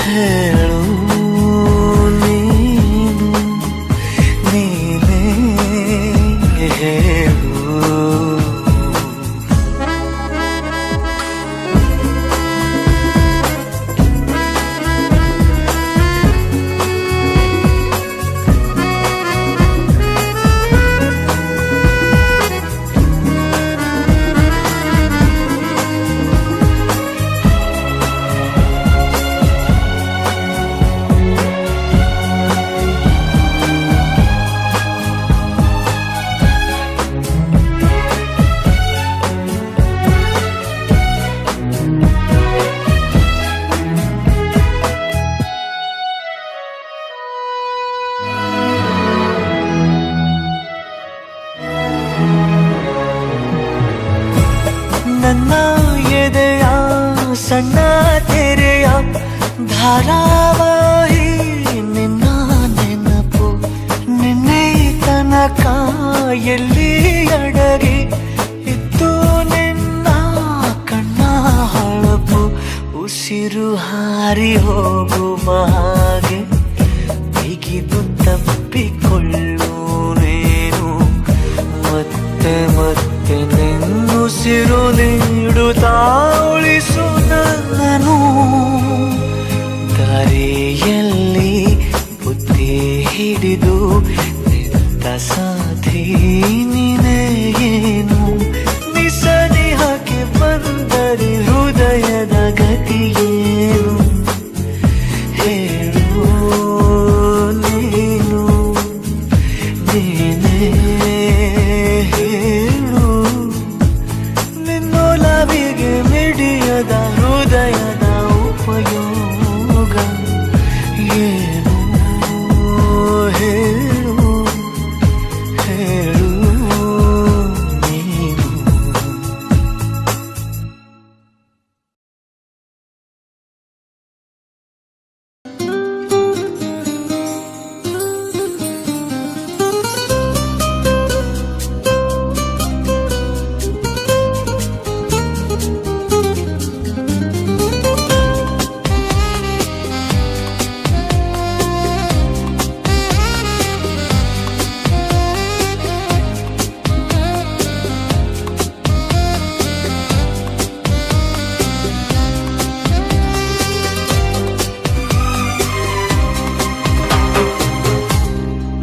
ಹೇಳು ನೀನು ನೀನೇ ಹೇಳು ನನ್ನ ಎದೆಯ ಸಣ್ಣ ತೆರೆಯ ಧಾರಾವಾಹಿ ನಿನ್ನ ನೆನಪು ನಿನ್ನೆ ತನಕ ಎಲ್ಲಿ ಅಡಗಿ ಇತ್ತು ನಿನ್ನ ಕಣ್ಣ ಹೊಳಪು ಉಸಿರು ಹಾರಿ ಹೋಗುವ ಹಾಗೆ ಬಿಗಿದು ತಪ್ಪಿಕೊಳ್ಳು ನೀನು ಮತ್ತೆ ಮತ್ತೆ ನಿನ್ನುಸಿರು ನೀಡುತ್ತಾ ಉಳಿಸು ನನ್ನನು ದಾರಿಯಲ್ಲಿ ಬುದ್ಧಿ ಹಿಡಿದು ನಿಂತ ಸಾಧಿ ನೀನೇ ಏನು ನಿಸನಿಹಕ್ಕೆ ಬಂದರೆ ಹೃದಯದ ಗತಿಯೇನು ಹೇಳು ನೀನು ನೀನೇ ಹೇಳು ನಿನ್ನೊಲವಿಗೆ ಮಿಡಿಯದ ಹೃದಯದ ಉಪಯೋಗ ಏನು ಹೇಳು ಹೇಳು ನೀನು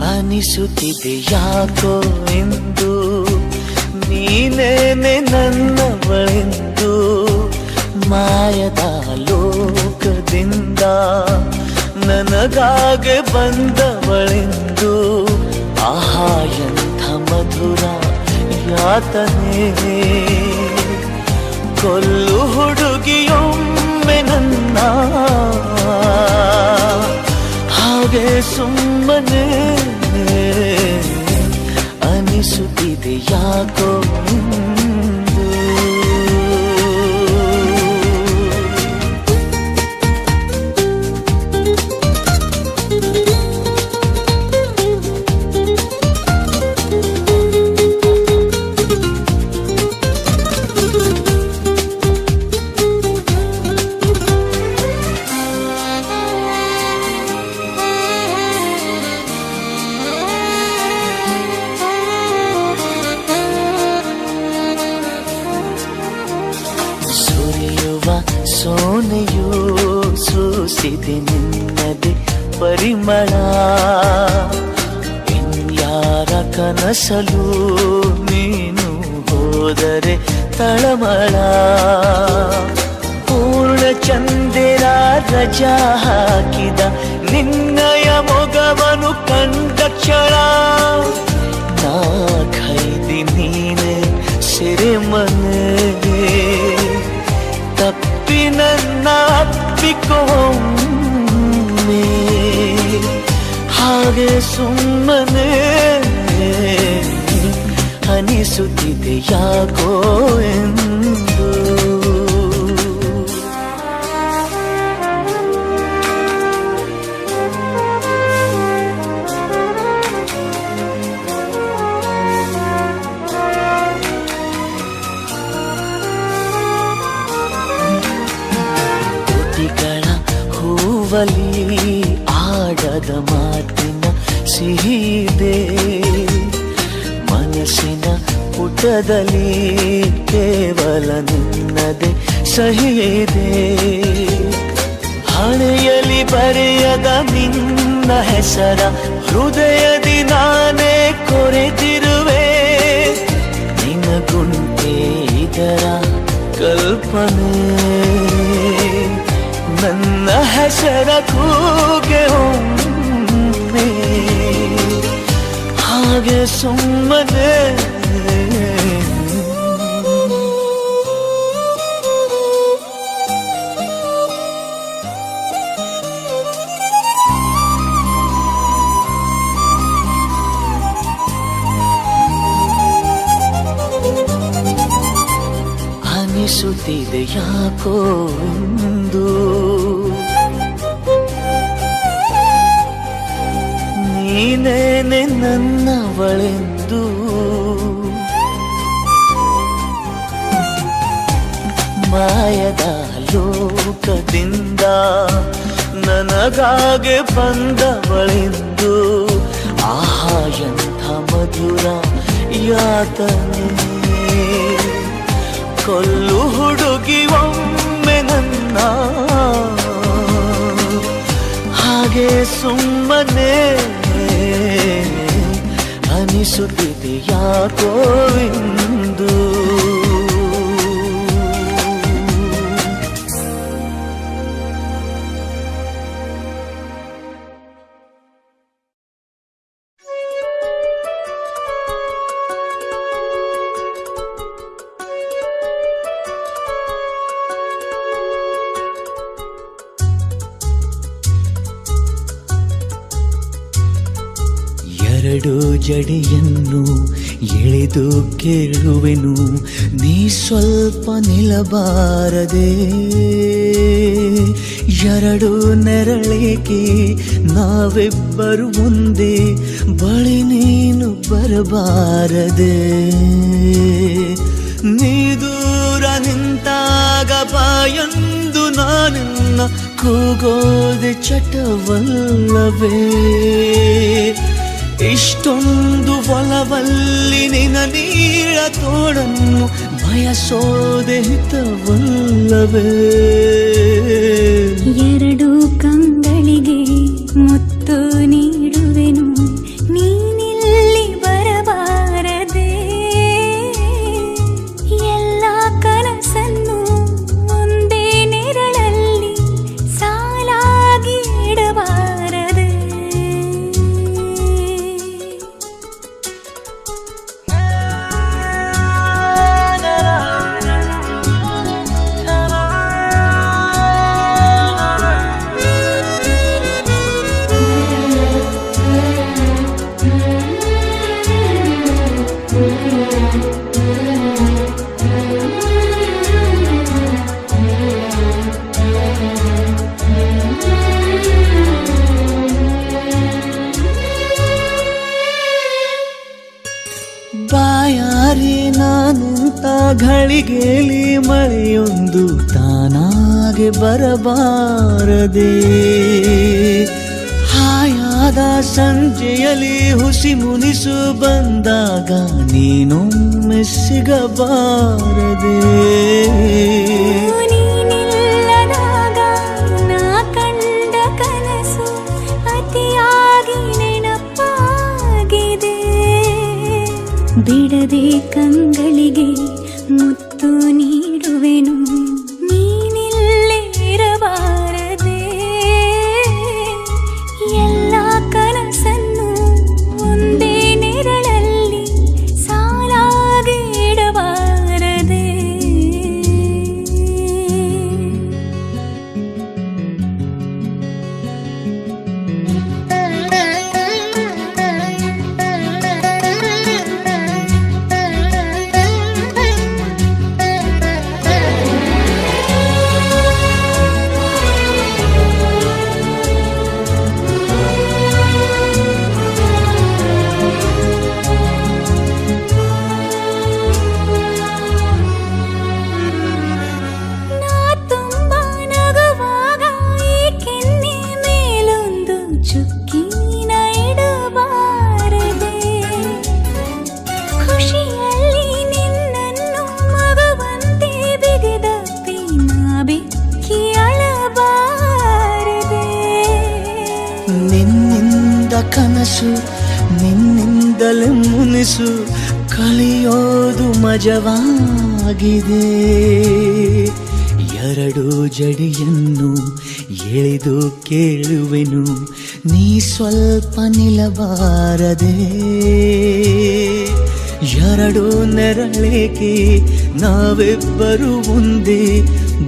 ಅನಿಸುತ್ತಿದೆ ಯಾಕೋ ಎಂದು ನೀನೇನೆ ನನ್ನವಳೆಂದು ಮಾಯದ ಲೋಕದಿಂದ ನನಗಾಗೆ ಬಂದವಳೆಂದು ಆಹಾ ಎಂಥ ಮಧುರ ಯಾತನೆ ಕೊಲ್ಲು ಹುಡುಗಿಯೊಮ್ಮೆ ನನ್ನ ಹಾಗೆ ಸುಮ್ಮನೆ ಅನಿಸುತ್ತಿದೆ ಯಾಕೋ ಎಂದು. ಸೋನೆಯೂ ಸೂಸಿದೆ ನಿನ್ನದೆ ಪರಿಮಳ ಇನ್ಯಾರ ಕನಸಲು ನೀನು ಹೋದರೆ ತಳಮಳ ಪೂರ್ಣ ಚಂದಿರ ರಜಾ ಹಾಕಿದ ನಿನ್ನಯ ಮೊಗವನು ಕಂಡ ಕ್ಷಣ ನಾ ಖೈದಿ ಮಾಡಿಕೊಮ್ಮೆ ಹಾಗೆ ಸುಮ್ಮನೆ ಅನಿಸುತ್ತಿದೆ ಯಾಕೋ ಎಂದು. ಕೋಟಿಗಳ ಹೂವಲಿ ಆಡದ ಮಾತಿನ ಸಿಹಿದೆ, ಮನಸ್ಸಿನ ಪುಟದಲ್ಲಿ ಕೇವಲ ನಿನ್ನದೆ ಸಹಿದೆ. ಹಣೆಯಲ್ಲಿ ಬರೆಯದ ನಿನ್ನ ಹೆಸರ ಹೃದಯದಿ ನಾನೇ ಕೊರೆತಿರುವೆ. ನಿನಗುಂಟೆ ಇದರ ಕಲ್ಪನೆ, ನನ್ನ ಹೆಸರ ಕೂಗೆ ಒಮ್ಮೆ ಹಾಗೆ ಸುಮ್ಮನೆ. ಅನಿಸುತ್ತಿದೆ ಯಾಕೋ ಎಂದು, ನೀನೇನೆ ನನ್ನವಳೆಂದು. ಮಾಯದ ಲೋಕದಿಂದ ನನಗಾಗೆ ಬಂದವಳೆಂದು. ಆಹಾ ಎಂಥ ಮಧುರ ಯಾತನೆ, ಕೊಲ್ಲು ಹುಡುಗಿ ಒಮ್ಮೆ ನನ್ನ ಹಾಗೆ ಸುಮ್ಮನೆ. ಅನಿಸುತ್ತಿದೆ ಯಾಕೋ ಎಂದು. ಎರಡು ಜಡಿಯನ್ನು ಎಳೆದು ಕೇಳುವೆನು, ನೀ ಸ್ವಲ್ಪ ನಿಲ್ಲಬಾರದೆ. ಎರಡು ನೆರಳೇಕೆ ನಾವಿಬ್ಬರು ಮುಂದೆ, ಬಳಿ ನೀನು ಬರಬಾರದೆ. ನೀ ದೂರ ನಿಂತಾಗ ಬಾಯೊಂದು ನಾನಿನ್ನ ಕೂಗೋದೆ ಚಟವಲ್ಲವೇ. ಇಷ್ಟೊಂದು ಒಲವಲ್ಲಿ ನಿನ ನೀಳ ತೋಡನ್ನು ಬಯಸೋದೆ ಹಿತವಲ್ಲವೇ. ಎರಡು ಕಂಗಳಿಗೆ ಮುತ್ತು ನೀಡುವೆನು, ನೀನಿಲ್ಲಿ ಬರಬಾರದೆ. ಎಲ್ಲ ಕನಸನ್ನು ಒಂದೇ ನೆರಳಲ್ಲಿ ಸಾಲಾಗಿ ಇಡಬಾರದೆ. ಬಾಯಾರಿ ನಾನಿಂತ ಘಳಿಗೆಲಿ ಮಳೆಯೊಂದು ತಾನಾಗೆ ಬರಬಾರದೆ. ಹಾಯಾದ ಸಂಜೆಯಲ್ಲಿ ಹುಸಿ ಮುನಿಸು ಬಂದಾಗ ನೀನೊಮ್ಮೆ ಸಿಗಬಾರದೆ. ನೀನಿಲ್ಲದಾಗ ನಾ ಕಂಡ ಕನಸು ಅತಿಯಾಗಿ ನೆನಪಾಗಿದೆ. ಬಿಡದೆ ಕಂಗಳಿಗೆ ಮುತ್ತು ನೀಡುವೆನು, ನೀನಿಲ್ಲೇ ಇರಬಾರದೆ. ಎಲ್ಲ ಕನಸನ್ನು ಒಂದೇ ನೆರಳಲ್ಲಿ ಸಾಲಾಗಿ ಇಡಬಾರದೆ. ಕನಸು ನಿನ್ನಿಂದಲೇ ಮುನಿಸು ಕಲಿಯೋದು ಮಜವಾಗಿದೆ ಎರಡು ಜಡಿಯನ್ನು ಎಳೆದು ಕೇಳುವೆನು ನೀ ಸ್ವಲ್ಪ ನಿಲ್ಲಬಾರದೆ ಎರಡು ನೆರಳೇಕೆ ನಾವಿಬ್ಬರು ಒಂದೇ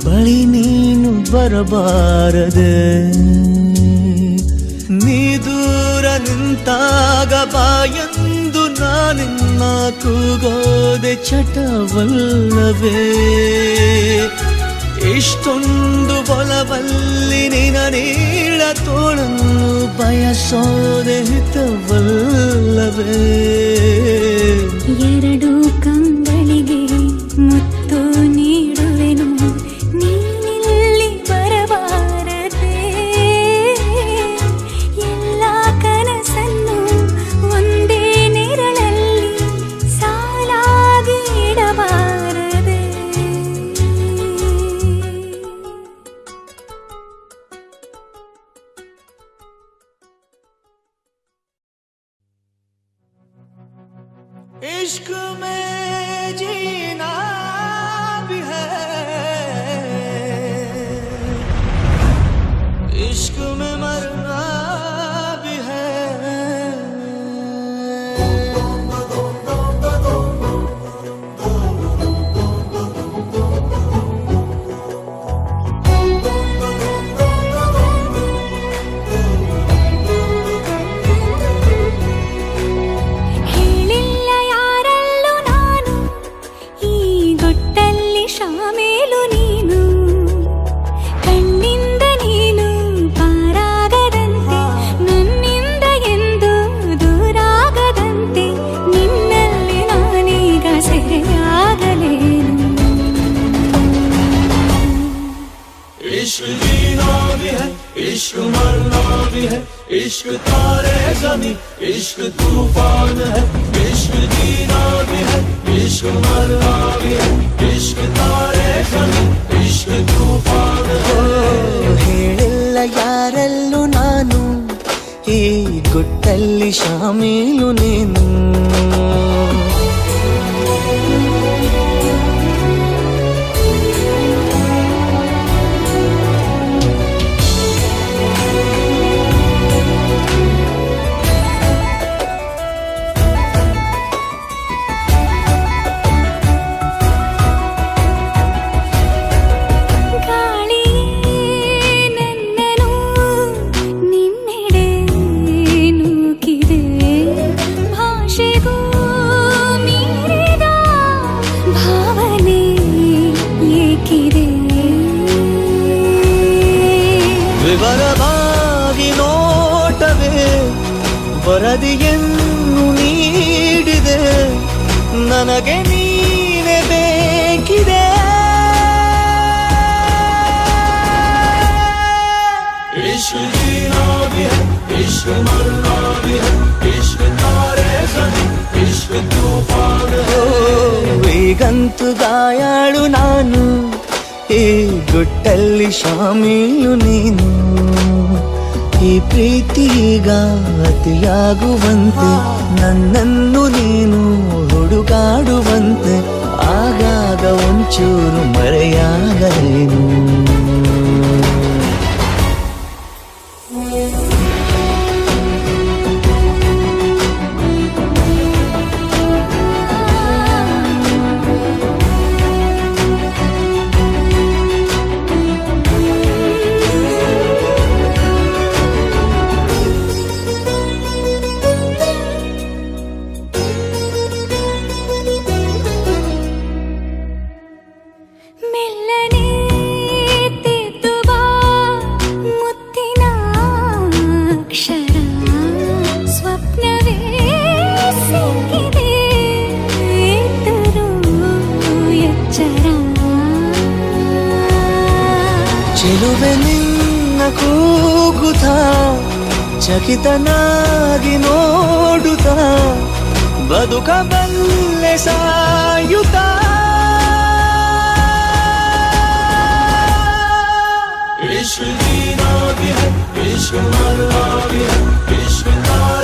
ಬಳಿ ನೀನು ಬರಬಾರದೆ ನೀ ದೂರ ನಿಂತಾಗ ಬಾಯಂದು ನಾನಿನ್ನ ಕೂಗೋದೆ ಚಟವಲ್ಲವೇ ಇಷ್ಟೊಂದು ಬಲವಲ್ಲಿ ನಿನ ನೀಳ ತೋಳನ್ನು ಬಯಸೋದೆ ಹಿತವಲ್ಲವೇ ಎರಡು ಕಂಗಳಿಗೆ ಮುತ್ತು ನೀಡುವೆನು ನೀನಿಲ್ಲಿ ಬರಬಾರದೆ ಎಲ್ಲ ಕನಸನ್ನು ಒಂದೇ ನೆರಳಲ್ಲಿ ಸಾಲಾಗಿ ಇಡಬಾರದೆ इश्क में जीना भी है इश्क में मरना भी है ಹೇಳಿಲ್ಲ ಯಾರಲ್ಲೂ ನಾನು ಈ ಗುಟ್ಟಲ್ಲಿ ಶಾಮೇಲು ನೀನು ಕಣ್ಣಿಂದ ನೀನು ಪಾರಾಗದಂತೆ ನನ್ನಿಂದ ಎಂದು ದೂರಾಗದಂತೆ ನಿನ್ನಲ್ಲಿ ನಾನೀಗ ಸೆರೆಯಾಗಲೇನು इश्क जीना भी है इश्क मरना भी है इश्क तारे ज़मीं इश्क तूफान है इश्क जीना भी है इश्क मरना भी है इश्क तारे ज़मीं इश्क तूफान है ಹೇಳಿಲ್ಲ ಯಾರಲ್ಲೂ ನಾನು ಈ ಗುಟ್ಟಲ್ಲಿ ಶಾಮೀಲು ನೀನು ಗಾಳಿಯೇ ನನ್ನನು ನಿನ್ನೆಡೆ ನೂಕಿದೆ ಭಾಷೆಗೂ ಮೀರಿದ ಭಾವನೆ ಏಕಿದೆ ವಿವರವಾಗಿ ನೋಟವೇ ವರದಿಯನ್ನು ನೀಡಿದೆ ನನಗೆ ನೀನೆ ಬೇಕಿದೆ इश्क जीना भी है इश्क मरना भी है इश्क तारे ज़मीं इश्क तूफान है ಈಗಂತೂ ಗಾಯಾಳು ನಾನು ಈ ಗುಟ್ಟಲ್ಲಿ ಶಾಮೀಲು ನೀನು ಈ ಪ್ರೀತಿಗ ಅತಿಯಾಗುವಂತೆ ನನ್ನನ್ನು ನೀನು ಹುಡುಕಾಡುವಂತೆ ಆಗಾಗ ಒಂಚೂರು ಮರೆಯಾಗಲೇನು ಮೆಲ್ಲನೆ ತೆದ್ದು ಬಾ ಮುತ್ತಿನ ಅಕ್ಷರ ಸ್ವಪ್ನವೇ ಸಿಕ್ಕಿದೆ ಎದುರು ಎಚ್ಚರ ಚೆಲುವೆ ನಿನ್ನ ಕೂಗುತ್ತ ಚಕಿತನಾಗಿ ನೋಡುತ್ತ ಬದುಕಬಲ್ಲೆ ಸಾಯುತ್ತ इश्क जीना भी है इश्क मरना भी है इश्क तारे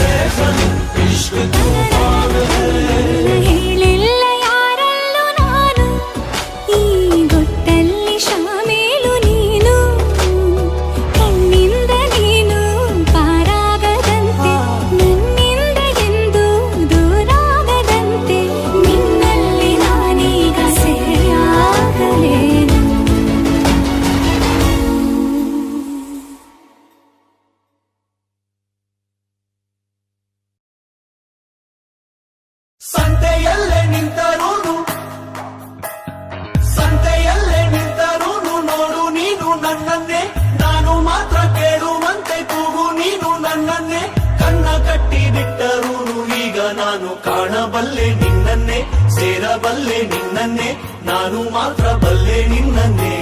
ಹೇಳಿಲ್ಲ ಯಾರಲ್ಲೂ ನಾನು ಈ ಗೊಟ್ಟಲ್ಲಿ ಶಾಮೇಲು ನೀನು ಕಣ್ಣಿಂದ ನೀನು ಪಾರಾಗದಂತೆ ನನ್ನಿಂದ ಎಂದು ದೂರಾಗದಂತೆ ನಿನ್ನಲ್ಲಿ ನಾನೀಗ ಸೆರೆಯಾಗಲೇನು ಸಂತೆಯಲ್ಲೇ ನಿಂತರೂನು ನೋಡು ನೀನು ನನ್ನನ್ನೇ ನಾನು ಮಾತ್ರ ಕೇಳುವಂತೆ ಕೂಗು ನೀನು ನನ್ನನ್ನೇ ಕಣ್ಣ ಕಟ್ಟಿ ಬಿಟ್ಟರೂನು ಈಗ ನಾನು ಕಾಣಬಲ್ಲೆ ನಿನ್ನನ್ನೇ ಸೇರಬಲ್ಲೆ ನಿನ್ನನ್ನೇ ನಾನು ಮಾತ್ರ ಬಲ್ಲೆ ನಿನ್ನನ್ನೇ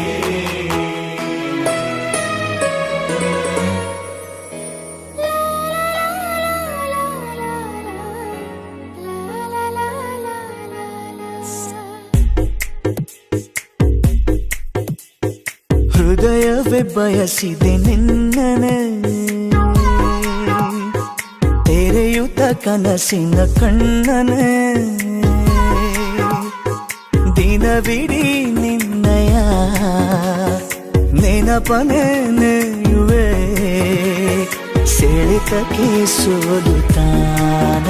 ಹೃದಯವೇ ಬಯಸಿದೆ ನಿನ್ನನೆ ತೆರೆಯುತ್ತ ಕನಸಿನ ಕಣ್ಣನೆ ದಿನವಿಡೀ ನಿನ್ನಯ ನೆನಪನೆ ನೆಯುವೆ ಸೆಳೆತಕ್ಕೆ ಸೋಲುತ್ತಾನ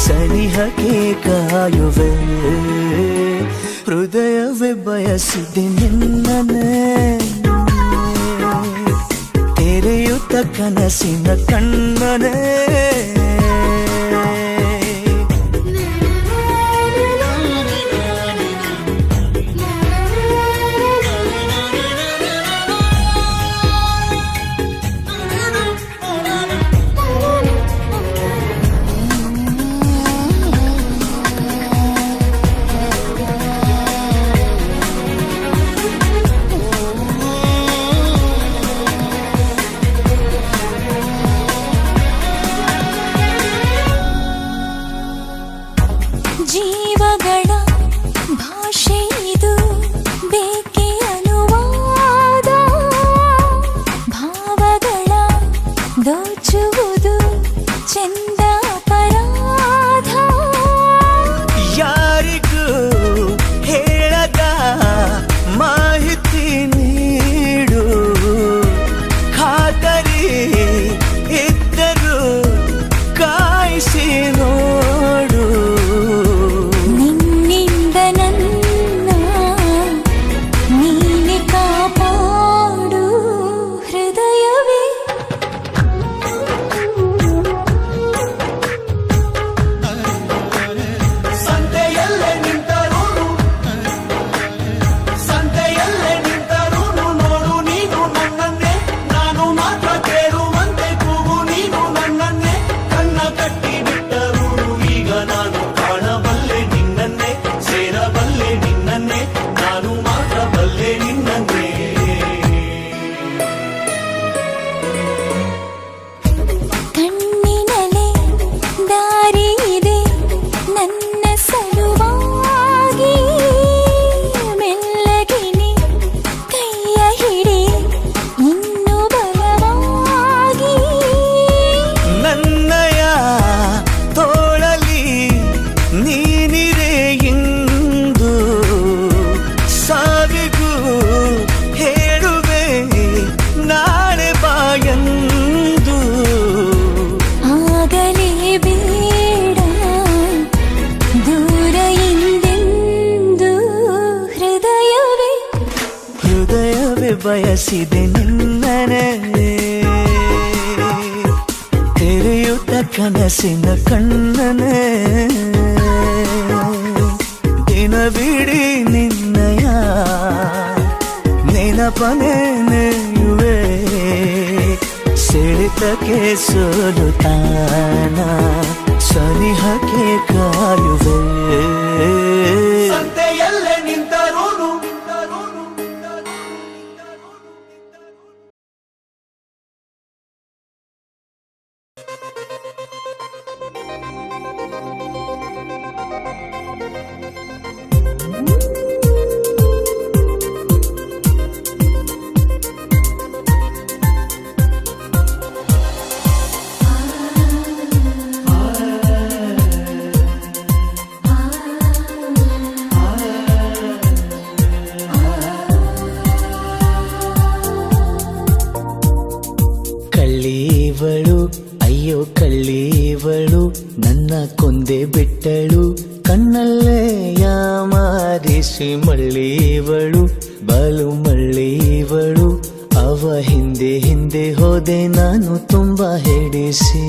ಸನಿಹಕ್ಕೆ ಕಾಯುವೆ ಹೃದಯವೇ ಬಯಸಿದೆ ನಿನ್ನನೆ ತೆರೆಯುತ್ತ ಕನಸಿನ ಕಣ್ಣನೆ ಜೀವಗಳ ಭಾಷೆ ಇದು ಬೇಕೆ ಅನುವಾದ ಭಾವಗಳ ದೋಚುವುದು ಚೆಂದ ಅಪರಾಧ ಯಾರಿಗೂ ಹೇಳದ ಮಾಹಿತಿ ನೀಡು ಖಾತರಿ ಇದ್ದರೂ ಕಾಯಿಸಿ ನೋಡು ನಿನ್ನಿಂದ ನನ್ನ ನೀನೆ ಕಾಪಾಡು ಹೃದಯವೇ ಸಂತೆಯಲ್ಲೇ ನಿಂತರೂನು ನೋಡು ನೀನು ನನ್ನನ್ನೇ ನಾನು ಮಾತ್ರ ಕೇಳುವಂತೆ ಕೂಗು ನೀನು ನನ್ನನ್ನೇ ಕಣ್ಣ ಕಟ್ಟಿ ಬಿಟ್ಟರೂನು ಈಗ ನಾನು ಕಾಣಬಲ್ಲೆ ನಿನ್ನನ್ನೇ ಸೇರಬಲ್ಲೆ ನಿನ್ನನ್ನೇ ನಾನು ಮಾತ್ರ ಬಲ್ಲೆ ನಿನ್ನನ್ನೇ ಕಣ್ಣಿನಲೆ ದಾರಿ ಇದೆ ನನ್ನ ಸಲುವಾಗಿ ಮೆಲ್ಲಗಿನಿ ಕೈಯ ಹಿಡಿ ಇನ್ನು ಬಲವಾಗಿ ನನ್ನಯ ತೋಳಲಿ ನೀನಿರೆ ಇಂದು ಸಾವಿಗೂ ಹೇಳುವೆ ನಾಳೆ ಬಾಯಂದು ಆಗಲೇ ಬೇಡ ದೂರ ಹಿಂದೆಂದು ಹೃದಯವೇ ಬಯಸಿದೆ ನಿನ್ನನೆ ತೆರೆಯುತ್ತ ಕನಸಿನ ಕಣ್ಣನೆ ದಿನವಿಡೀ ನಿನ್ನಯ ನೆನಪನೆ ನೆಯುವೆ ಸೆಳೆತಕ್ಕೆ ಸೋಲುತ್ತಾನ ಸನಿಹಕ್ಕೆ ಕಾಯುವೆ ಸಂತೆಯಲ್ಲೇ ನಿಂತರೂನು ಅಯ್ಯೋ ಕಳ್ಳೀವಳು ನನ್ನ ಕೊಂದೆ ಬಿಟ್ಟಳು ಕಣ್ಣಲ್ಲೇ ಯಾಮಾರಿಸಿ ಮಳ್ಳೀವಳು ಬಲು ಮಳ್ಳೀವಳು ಅವ ಹಿಂದೆ ಹಿಂದೆ ಹೋದೆ ನಾನು ತುಂಬಾ ಹೆಡಿಸಿ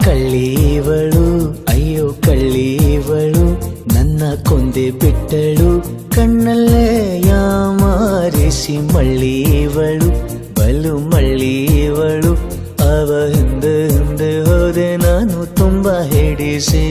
ಕಳ್ಳೀವಳು ಅಯ್ಯೋ ಕಳ್ಳೀವಳು ನನ್ನ ಕೊಂದೆ ಬಿಟ್ಟಳು ಕಣ್ಣಲ್ಲೇ ಯಾಮಾರಿಸಿ ಮಳ್ಳೀವಳು ಬಲು ಮಳ್ಳೀವಳು ಅವ ಹಿಂದೆ ಹಿಂದೆ ಹೋದೆ ನಾನು ತುಂಬಾ ಹೆಡಿಸಿ